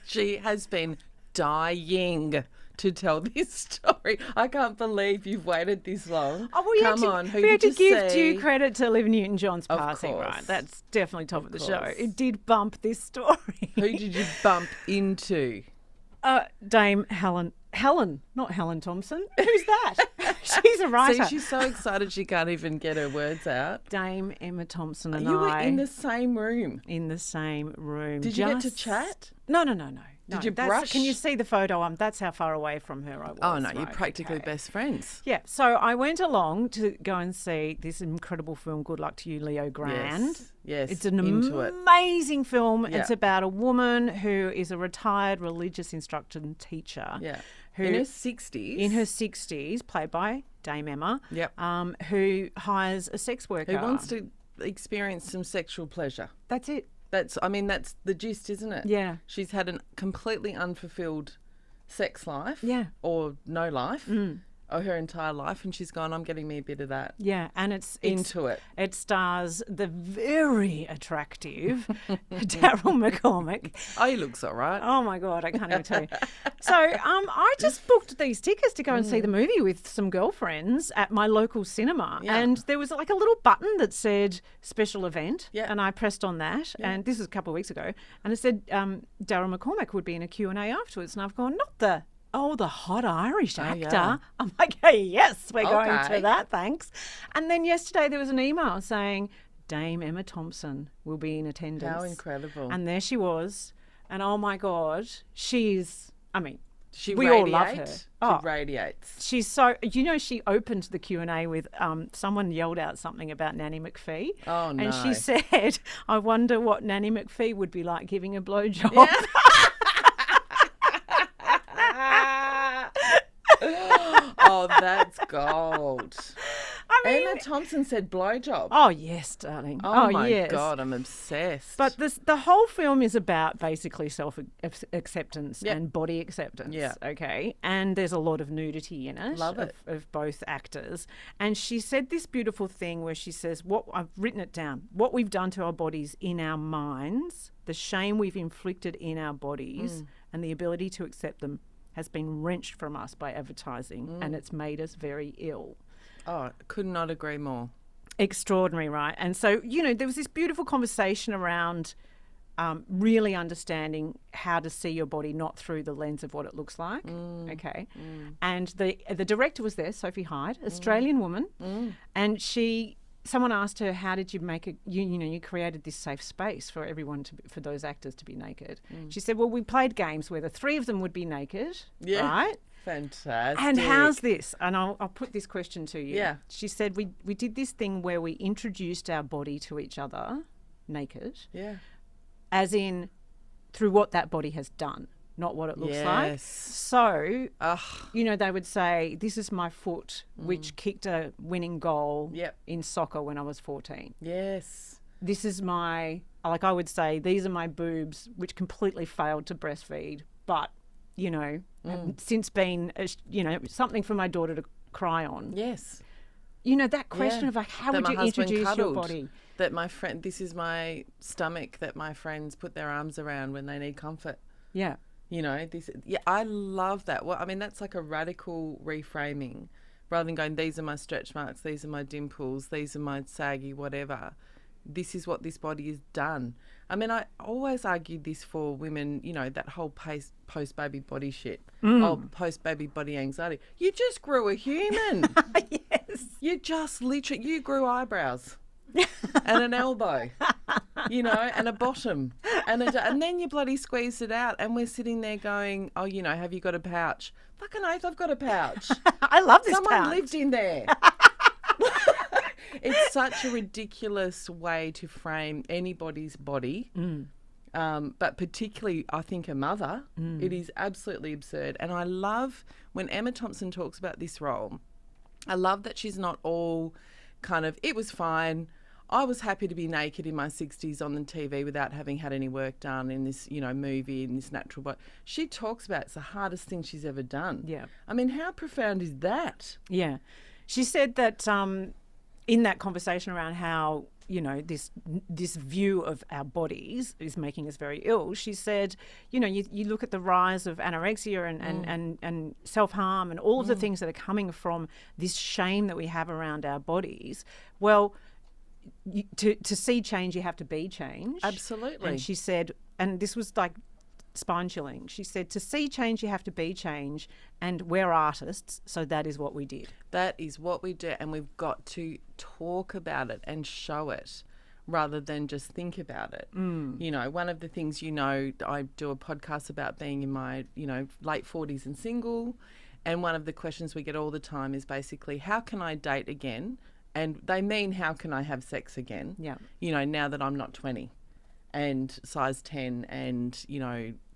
She has been dying to tell this story. I can't believe you've waited this long. Come on, who we had did to you give see? due credit to Olivia Newton-John's Of passing, course. right? That's definitely top of the show. course. It did bump this story. Who did you bump into? Dame Helen, not Helen Thompson. Who's that? She's a writer. See, she's so excited she can't even get her words out. Dame Emma Thompson and You were I in the same room. in the same room. Did you get to chat? No. Did you That's- brush? Can you see the photo? That's how far away from her I was. Oh, no, you're right, practically okay. best friends. Yeah, so I went along to go and see this incredible film, Good Luck to You, Leo Grand. Yes, It's an into it. amazing film. Yeah. It's about a woman who is a retired religious instructor and teacher. Yeah. Who, In her 60s. in her 60s, played by Dame Emma, Yep. who hires a sex worker. Who wants to experience some sexual pleasure. That's it. That's the gist, isn't it? Yeah. She's had a completely unfulfilled sex life. Yeah. Or no life. Or her entire life. And she's gone, I'm getting me a bit of that. Yeah, and it's Into it. It stars the very attractive Daryl McCormick. Oh, he looks all right. Oh my God, I can't even tell you. So I just booked these tickets to go and see the movie with some girlfriends at my local cinema. Yeah. And there was like a little button that said special event. Yeah. And I pressed on that. And this was a couple of weeks ago. And it said Daryl McCormick would be in a Q&A afterwards. And I've gone, not the hot Irish actor. yeah. I'm like, hey, yes, we're going Okay. to that, thanks. And then yesterday there was an email saying Dame Emma Thompson will be in attendance. How incredible. And there she was. And oh my God, we we all love her. She Oh. radiates. She's so, she opened the Q&A with someone yelled out something about Nanny McPhee. Oh, no. And she said, I wonder what Nanny McPhee would be like giving a blowjob. Oh, that's gold. I mean, Emma Thompson said blowjob. oh yes, darling. Oh, my yes. God, I'm obsessed. But the whole film is about basically self-acceptance Yep. and body acceptance, Yeah. okay? And there's a lot of nudity in it, Love it. Of both actors. And she said this beautiful thing where she says, I've written it down, what we've done to our bodies in our minds, the shame we've inflicted in our bodies, and the ability to accept them has been wrenched from us by advertising, and it's made us very ill. Oh, could not agree more. Extraordinary, right? And so, there was this beautiful conversation around really understanding how to see your body not through the lens of what it looks like. Okay. And the director was there, Sophie Hyde, Australian woman, and someone asked her, how did you make you created this safe space for everyone for those actors to be naked. She said, well, we played games where the three of them would be naked, right? Fantastic. And how's this? And I'll put this question to you. Yeah. She said, we did this thing where we introduced our body to each other naked, Yeah. as in through what that body has done, not what it looks like. Yes. So, Ugh. they would say, this is my foot, which kicked a winning goal Yep. in soccer when I was 14. Yes. This is I would say, these are my boobs, which completely failed to breastfeed, but, have since been, something for my daughter to cry on. Yes. That question of like, how That would my you husband introduce your cuddled. body? That this is my stomach that my friends put their arms around when they need comfort. Yeah. I love that. Well, that's like a radical reframing rather than going, these are my stretch marks, these are my dimples, these are my saggy whatever. This is what this body has done. I always argued this for women, that whole post-baby body shit. Oh, post-baby body anxiety. You just grew a human. Yes. You just literally, you grew eyebrows and an elbow, and a bottom. And then you bloody squeezed it out and we're sitting there going, oh, have you got a pouch? Fucking oath, I've got a pouch. I love this Someone pouch. lived in there. It's such a ridiculous way to frame anybody's body but particularly, I think, a mother. It is absolutely absurd. And I love when Emma Thompson talks about this role, I love that she's not all kind of, it was fine. I was happy to be naked in my 60s on the TV without having had any work done in this, movie, in this natural body. She talks about it's the hardest thing she's ever done. Yeah. I mean, how profound is that? Yeah. She said that in that conversation around how, this view of our bodies is making us very ill, she said, you look at the rise of anorexia and self-harm and all of the things that are coming from this shame that we have around our bodies. Well, to see change, you have to be changed. Absolutely. And she said, and this was like spine chilling, she said, to see change, you have to be change, and we're artists, so that is what we did. That is what we do, and we've got to talk about it and show it rather than just think about it. One of the things, I do a podcast about being in my, late 40s and single, and one of the questions we get all the time is basically, how can I date again? And they mean, how can I have sex again? Yeah. Now that I'm not 20 and size 10 and,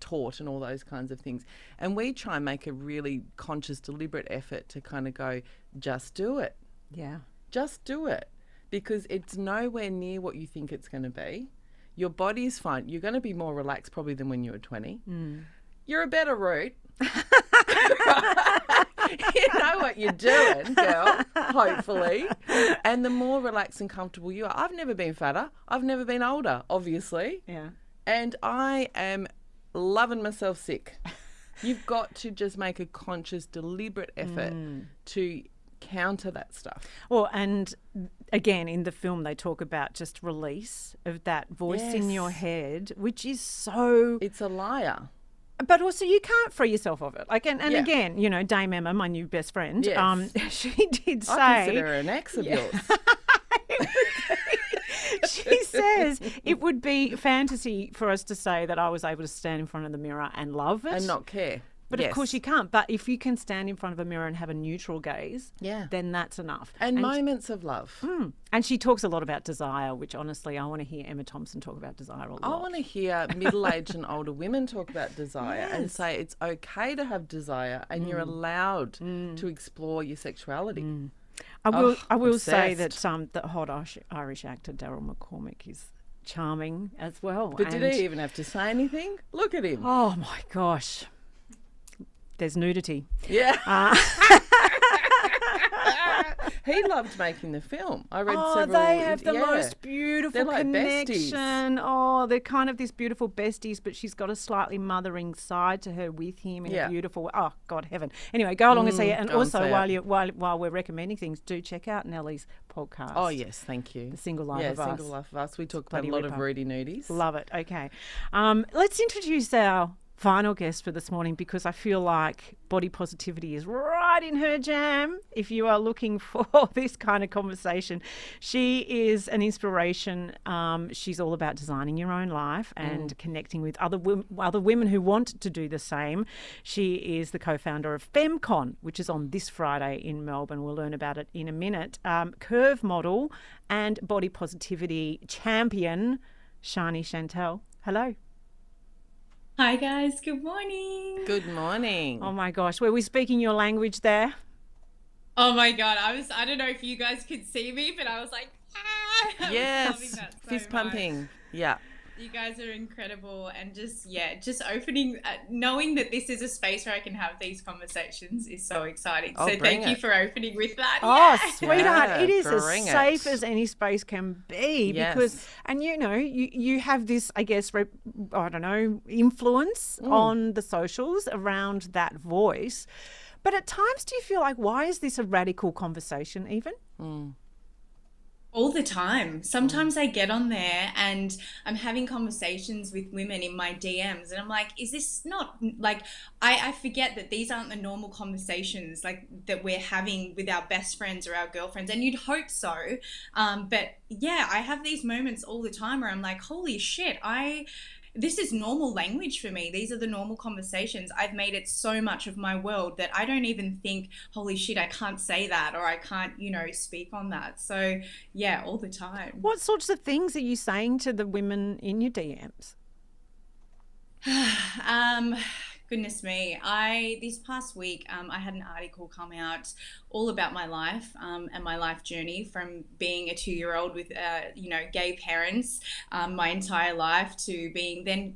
taut and all those kinds of things. And we try and make a really conscious, deliberate effort to kind of go, just do it. Yeah. Just do it. Because it's nowhere near what you think it's going to be. Your body is fine. You're going to be more relaxed probably than when you were 20. You're a better root. You know what you're doing, girl, hopefully. And the more relaxed and comfortable you are. I've never been fatter. I've never been older, obviously. Yeah. And I am loving myself sick. You've got to just make a conscious, deliberate effort to counter that stuff. Well, and again, in the film, they talk about just release of that voice in your head, which is so... It's a liar. But also, you can't free yourself of it. Again, Dame Emma, my new best friend, she did say... I consider her an ex of yours. She says it would be fantasy for us to say that I was able to stand in front of the mirror and love it. And not care. But of course you can't. But if you can stand in front of a mirror and have a neutral gaze, then that's enough. And moments of love. And she talks a lot about desire, which honestly, I want to hear Emma Thompson talk about desire a lot. I want to hear middle-aged and older women talk about desire and say it's okay to have desire and you're allowed to explore your sexuality. I will obsessed. say that the hot Irish actor Daryl McCormick is charming as well. But did he even have to say anything? Look at him. Oh my gosh. There's nudity. Yeah. He loved making the film. I read several. They have the most beautiful like connection. besties. Oh, they're kind of this beautiful besties, but she's got a slightly mothering side to her with him in a beautiful. Oh God, heaven. Anyway, go along and see it. And also, while we're recommending things, do check out Nelly's podcast. Oh yes, thank you. The Single Life of Us. Single Life of Us. We talk about a lot of Rudy nudies. Love it. Okay, let's introduce our final guest for this morning, because I feel like body positivity is right in her jam. If you are looking for this kind of conversation, she is an inspiration. She's all about designing your own life and connecting with other women who want to do the same. She is the co-founder of FemmeCon, which is on this Friday in Melbourne. We'll learn about it in a minute. Curve model and body positivity champion, Shani Chantel. Hello. Hi guys, good morning. Good morning. Oh my gosh, were we speaking your language there? Oh my God, I don't know if you guys could see me, but I was like, ah! Yes, fist pumping. Yeah. You guys are incredible, and just opening, knowing that this is a space where I can have these conversations is so exciting. So thank you for opening with that. Oh, sweetheart, it is as safe as any space can be, because, and you have this, I guess, influence on the socials around that voice. But at times, do you feel like, why is this a radical conversation even? All the time. Sometimes I get on there and I'm having conversations with women in my DMs and I'm like, is this not like, I forget that these aren't the normal conversations like that we're having with our best friends or our girlfriends, and you'd hope so. But yeah, I have these moments all the time where I'm like, holy shit, this is normal language for me. These are the normal conversations. I've made it so much of my world that I don't even think, holy shit, I can't say that, or I can't, speak on that. So yeah, all the time. What sorts of things are you saying to the women in your DMs? Goodness me. This past week, I had an article come out all about my life and my life journey from being a 2-year-old with, gay parents my entire life to being then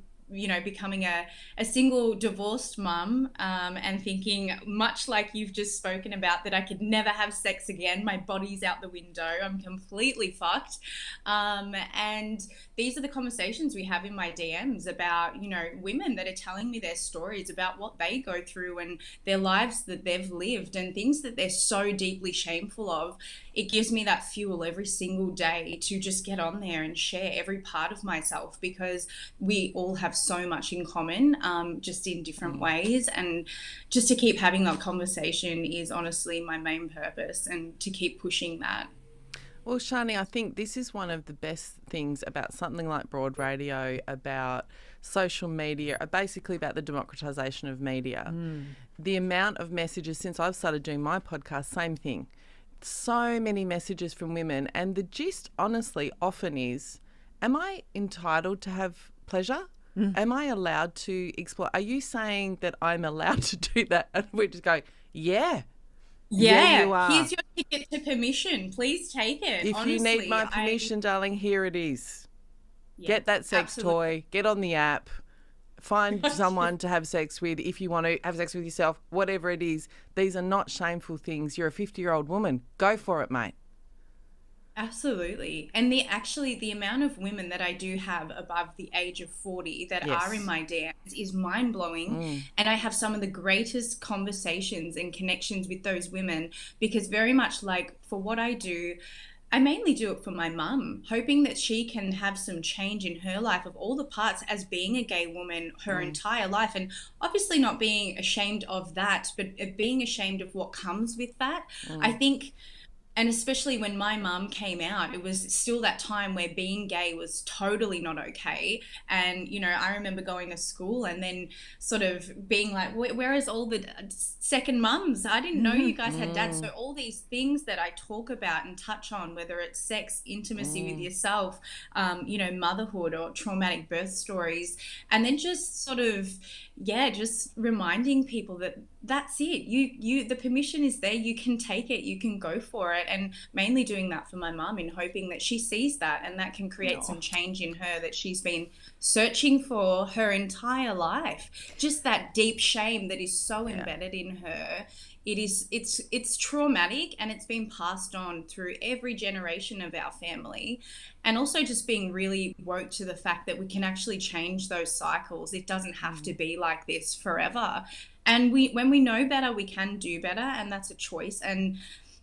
becoming a single divorced mum and thinking, much like you've just spoken about, that I could never have sex again. My body's out the window. I'm completely fucked. And these are the conversations we have in my DMs about, women that are telling me their stories about what they go through and their lives that they've lived and things that they're so deeply shameful of. It gives me that fuel every single day to just get on there and share every part of myself, because we all have so much in common, just in different ways. And just to keep having that conversation is honestly my main purpose, and to keep pushing that. Well, Shani, I think this is one of the best things about something like Broad Radio, about social media, basically about the democratisation of media. The amount of messages since I've started doing my podcast, same thing. So many messages from women, and the gist, honestly, often is, am I entitled to have pleasure? Am I allowed to explore? Are you saying that I'm allowed to do that? And we just go, yeah. Yeah, you are. Here's your ticket to permission. Please take it. If Honestly, you need my permission, darling, here it is. Get that sex toy, get on the app, find someone to have sex with. If you want to have sex with yourself, whatever it is, these are not shameful things. You're a 50-year-old woman. Go for it, mate. Absolutely. And the amount of women that I do have above the age of 40 that are in my DMs is mind-blowing. And I have some of the greatest conversations and connections with those women, because very much like for what I do, I mainly do it for my mum, hoping that she can have some change in her life of all the parts as being a gay woman her entire life. And obviously not being ashamed of that, but being ashamed of what comes with that. I think, and especially when my mum came out, it was still that time where being gay was totally not okay. And, I remember going to school and then sort of being like, where is all the second mums? I didn't know you guys had dads. So all these things that I talk about and touch on, whether it's sex, intimacy with yourself, motherhood or traumatic birth stories, and then just sort of, just reminding people that that's it. The permission is there. You can take it. You can go for it. And mainly doing that for my mum, in hoping that she sees that and that can create some change in her that she's been searching for her entire life. Just that deep shame that is so embedded in her. It's traumatic, and it's been passed on through every generation of our family. And also just being really woke to the fact that we can actually change those cycles. It doesn't have to be like this forever. And when we know better, we can do better, and that's a choice. And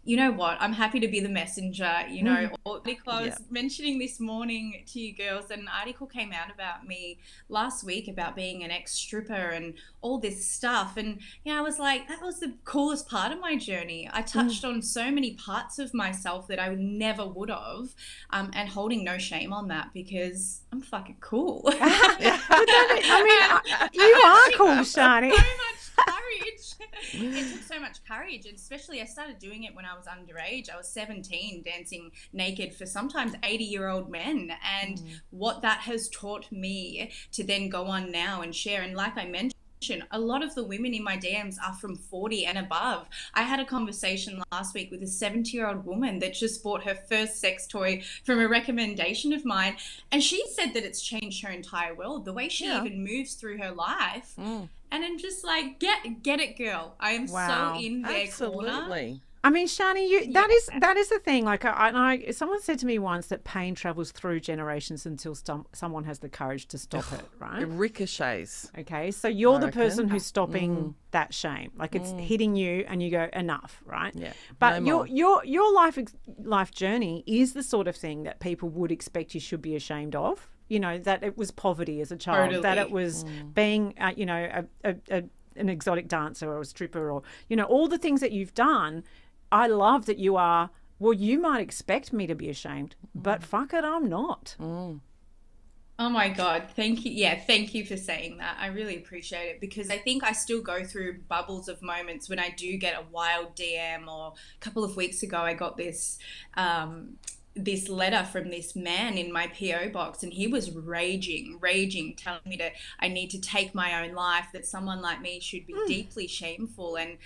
you know what? I'm happy to be the messenger. I was mentioning this morning to you girls, and an article came out about me last week about being an ex-stripper and all this stuff. And, I was like, that was the coolest part of my journey. I touched on so many parts of myself that I never would have, and holding no shame on that, because I'm fucking cool. You are cool, Shani. Courage. It took so much courage, and especially I started doing it when I was underage. I was 17, dancing naked for sometimes 80-year-old men, and what that has taught me to then go on now and share. And like I mentioned, a lot of the women in my DMs are from 40 and above. I had a conversation last week with a 70-year-old woman that just bought her first sex toy from a recommendation of mine, and she said that it's changed her entire world, the way she even moves through her life. And I'm just like, get it, girl. I am so in their corner. I mean, Shani, that is the thing. Like, someone said to me once that pain travels through generations until someone has the courage to stop it, right? It ricochets. Okay, so you're the person who's stopping that shame. Like, it's hitting you, and you go, enough, right? Yeah. But your life journey is the sort of thing that people would expect you should be ashamed of. That it was poverty as a child, that it was being, an exotic dancer or a stripper, or, all the things that you've done. I love that you are, well, you might expect me to be ashamed, but fuck it, I'm not. Oh my God. Thank you. Yeah. Thank you for saying that. I really appreciate it, because I think I still go through bubbles of moments when I do get a wild DM. Or a couple of weeks ago, I got this this letter from this man in my PO box, and he was raging, telling me I need to take my own life, that someone like me should be deeply shameful. And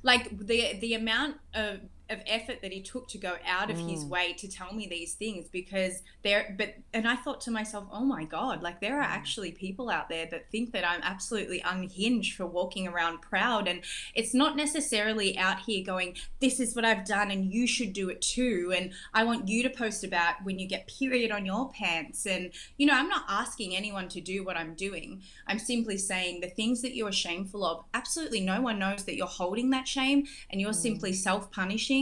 like the amount of effort that he took to go out of his way to tell me these things, because and I thought to myself, oh my God, like there are actually people out there that think that I'm absolutely unhinged for walking around proud. And it's not necessarily out here going, this is what I've done and you should do it too, and I want you to post about when you get period on your pants. And you know, I'm not asking anyone to do what I'm doing. I'm simply saying the things that you are shameful of, absolutely no one knows that you're holding that shame, and you're simply self-punishing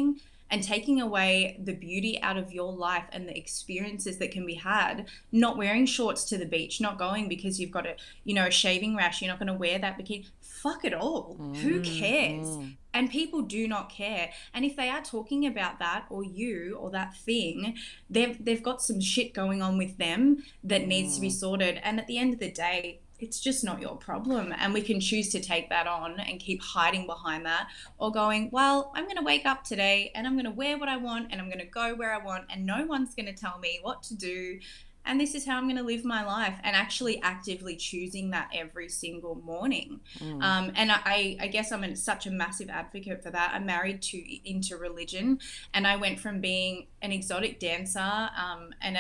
and taking away the beauty out of your life and the experiences that can be had. Not wearing shorts to the beach, not going because you've got a shaving rash, you're not going to wear that bikini. Fuck it all. Who cares? And people do not care. And if they are talking about that or you or that thing, they've got some shit going on with them that needs to be sorted. And at the end of the day, it's just not your problem. And we can choose to take that on and keep hiding behind that, or going, well, I'm going to wake up today and I'm going to wear what I want and I'm going to go where I want and no one's going to tell me what to do. And this is how I'm going to live my life, and actually actively choosing that every single morning. And I guess I'm such a massive advocate for that. I'm married into religion, and I went from being an exotic dancer and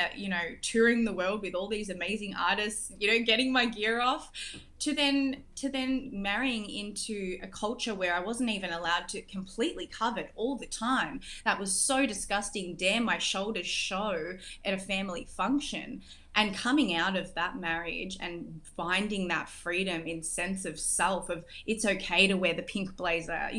touring the world with all these amazing artists, getting my gear off, to then marrying into a culture where I wasn't even allowed to completely covered all the time. That was so disgusting. Damn, my shoulders show at a family function. And coming out of that marriage and finding that freedom in sense of self, of it's okay to wear the pink blazer,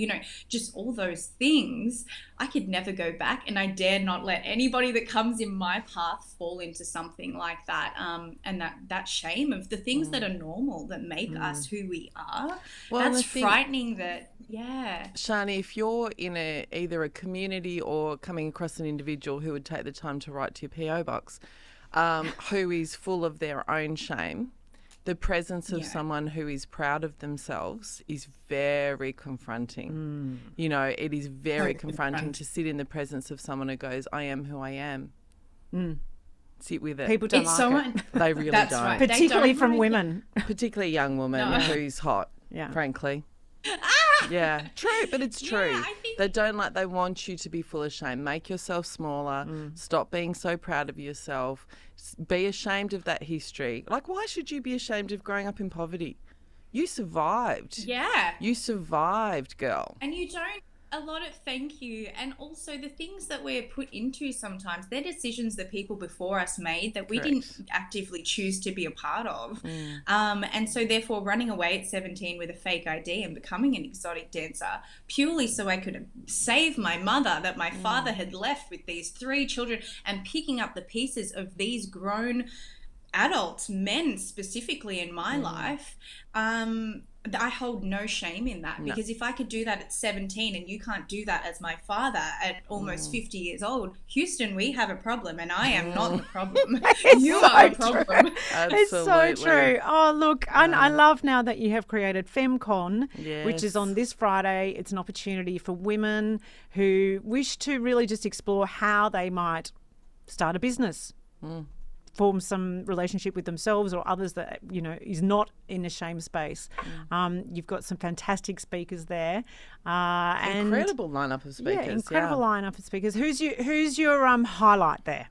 just all those things, I could never go back. And I dare not let anybody that comes in my path fall into something like that. And that shame of the things that are normal, that make us who we are. Well, that's frightening. Shani, if you're in either a community or coming across an individual who would take the time to write to your PO box, who is full of their own shame, the presence of someone who is proud of themselves is very confronting. It is very confronting to sit in the presence of someone who goes, I am who I am. Sit with it. People don't like it. They really don't. Right. Particularly from women. Particularly young women who's hot, frankly. Yeah, true, but it's true. Yeah, I think they don't like. They want you to be full of shame. Make yourself smaller. Stop being so proud of yourself. Be ashamed of that history. Like, why should you be ashamed of growing up in poverty? You survived. Yeah. You survived, girl. And you don't. A lot of thank you. And also the things that we're put into sometimes, they're decisions that people before us made that we didn't actively choose to be a part of. And so therefore running away at 17 with a fake ID and becoming an exotic dancer purely so I could save my mother that my father had left with these 3 children, and picking up the pieces of these grown adults, men specifically in my life, I hold no shame in that, because if I could do that at 17 and you can't do that as my father at almost 50 years old, Houston, we have a problem, and I am not the problem. You are a problem. It's so true. Oh, look, and I love now that you have created FemmeCon, which is on this Friday. It's an opportunity for women who wish to really just explore how they might start a business. Form some relationship with themselves or others that, is not in a shame space. You've got some fantastic speakers there. And incredible lineup of speakers. Yeah, incredible lineup of speakers. Who's your highlight there?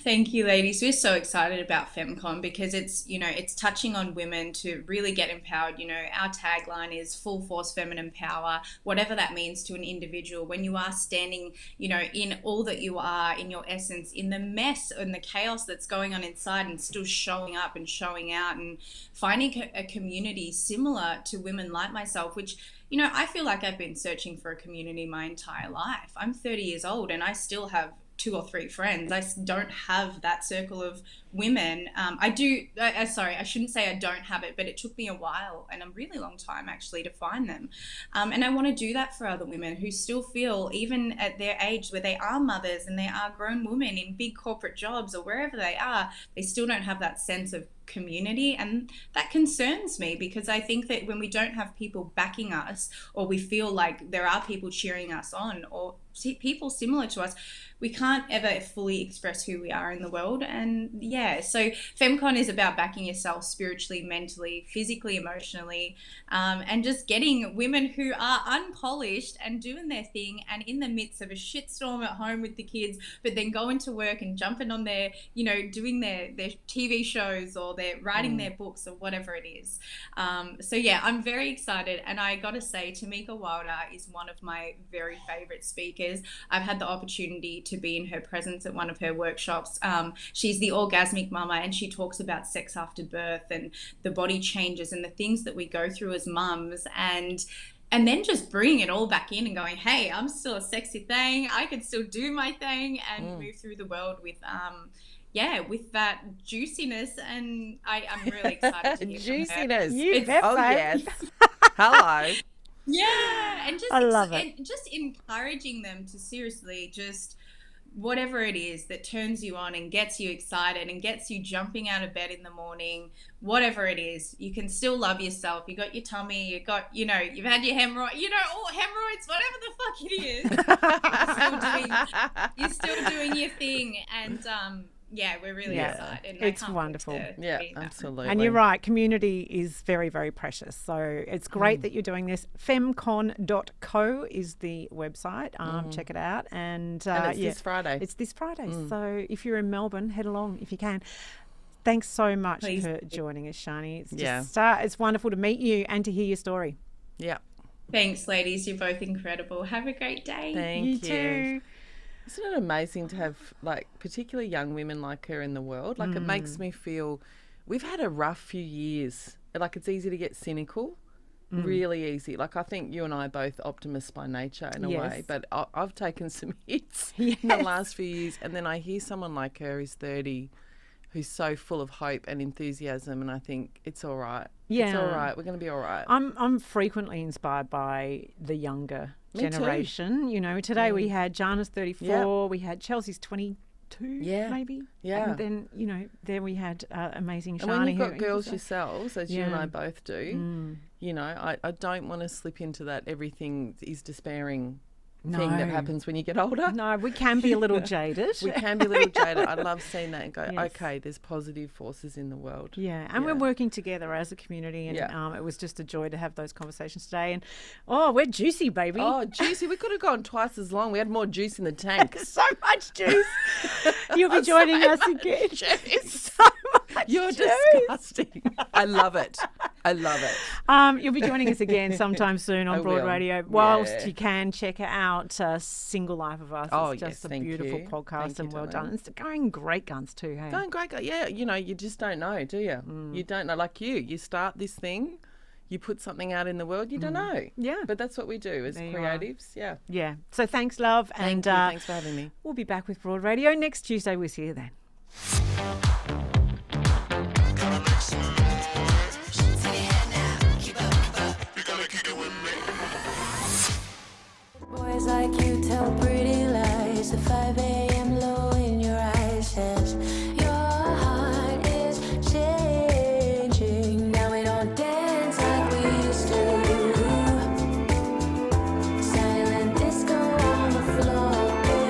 Thank you, ladies. We're so excited about FemmeCon because it's, it's touching on women to really get empowered. Our tagline is full force feminine power, whatever that means to an individual. When you are standing, in all that you are, in your essence, in the mess and the chaos that's going on inside, and still showing up and showing out and finding a community similar to women like myself, which, I feel like I've been searching for a community my entire life. I'm 30 years old and I still have 2 or 3 friends. I don't have that circle of women. Sorry, I shouldn't say I don't have it, but it took me a while and a really long time actually to find them. And I want to do that for other women who still feel, even at their age where they are mothers and they are grown women in big corporate jobs or wherever they are, they still don't have that sense of community. And that concerns me, because I think that when we don't have people backing us, or we feel like there are people cheering us on, or people similar to us, we can't ever fully express who we are in the world. And yeah, so FemmeCon is about backing yourself spiritually, mentally, physically, emotionally, and just getting women who are unpolished and doing their thing, and in the midst of a shitstorm at home with the kids, but then going to work and jumping on their, doing their TV shows, or they're writing their books, or whatever it is. So yeah, I'm very excited. And I got to say, Tamika Wilder is one of my very favorite speakers. I've had the opportunity to be in her presence at one of her workshops. She's the Orgasmic Mama, and she talks about sex after birth and the body changes and the things that we go through as mums, and then just bringing it all back in and going, hey, I'm still a sexy thing. I can still do my thing and move through the world with with that juiciness. And I'm really excited to hear juiciness. From her. Oh, yes. Hello. Yeah, and just I love it. And just encouraging them to seriously just whatever it is that turns you on and gets you excited and gets you jumping out of bed in the morning, whatever it is, you can still love yourself. You got your tummy, you got, you've had your hemorrhoids, whatever the fuck it is. You're still doing your thing. And we're really excited. And it's wonderful. Yeah, absolutely. And you're right, community is very, very precious. So it's great that you're doing this. FemmeCon.co is the website. Check it out. And it's this Friday. It's this Friday. So if you're in Melbourne, head along if you can. Thanks so much for joining us, Shani. It's just it's wonderful to meet you and to hear your story. Yeah. Thanks, ladies. You're both incredible. Have a great day. Thank you you. Too. Isn't it amazing to have, particularly young women like her in the world? It makes me feel we've had a rough few years. It's easy to get cynical, really easy. I think you and I are both optimists by nature in a way, but I've taken some hits in the last few years. And then I hear someone like her who's 30, who's so full of hope and enthusiasm, and I think it's all right. Yeah. It's all right. We're going to be all right. I'm frequently inspired by the younger generation. Today we had Jana's 34, we had Chelsea's 22, maybe. Yeah. And then, there we had amazing Shani. And when you've got girls yourselves, as you and I both do, I don't want to slip into that everything is despairing thing that happens when you get older. No, we can be a little jaded. We can be a little jaded. I love seeing that and go, okay, there's positive forces in the world. Yeah, and we're working together as a community, and it was just a joy to have those conversations today. And we're juicy, baby. Oh, juicy. We could have gone twice as long. We had more juice in the tank. So much juice. You'll be joining us again. So much You're juice. Disgusting. I love it. I love it. You'll be joining us again sometime soon on Broad Radio. Whilst you can, check out Single Life of Us. It's just a beautiful podcast, and well done. It's going great guns too, hey? Going great guns. Yeah, you just don't know, do you? You don't know. Like you start this thing, you put something out in the world, you don't know. Yeah. But that's what we do as creatives. Yeah. Yeah. So thanks, love. Thank you. Thanks for having me. We'll be back with Broad Radio next Tuesday. We'll see you then. Boys like you tell pretty lies at 5 a.m.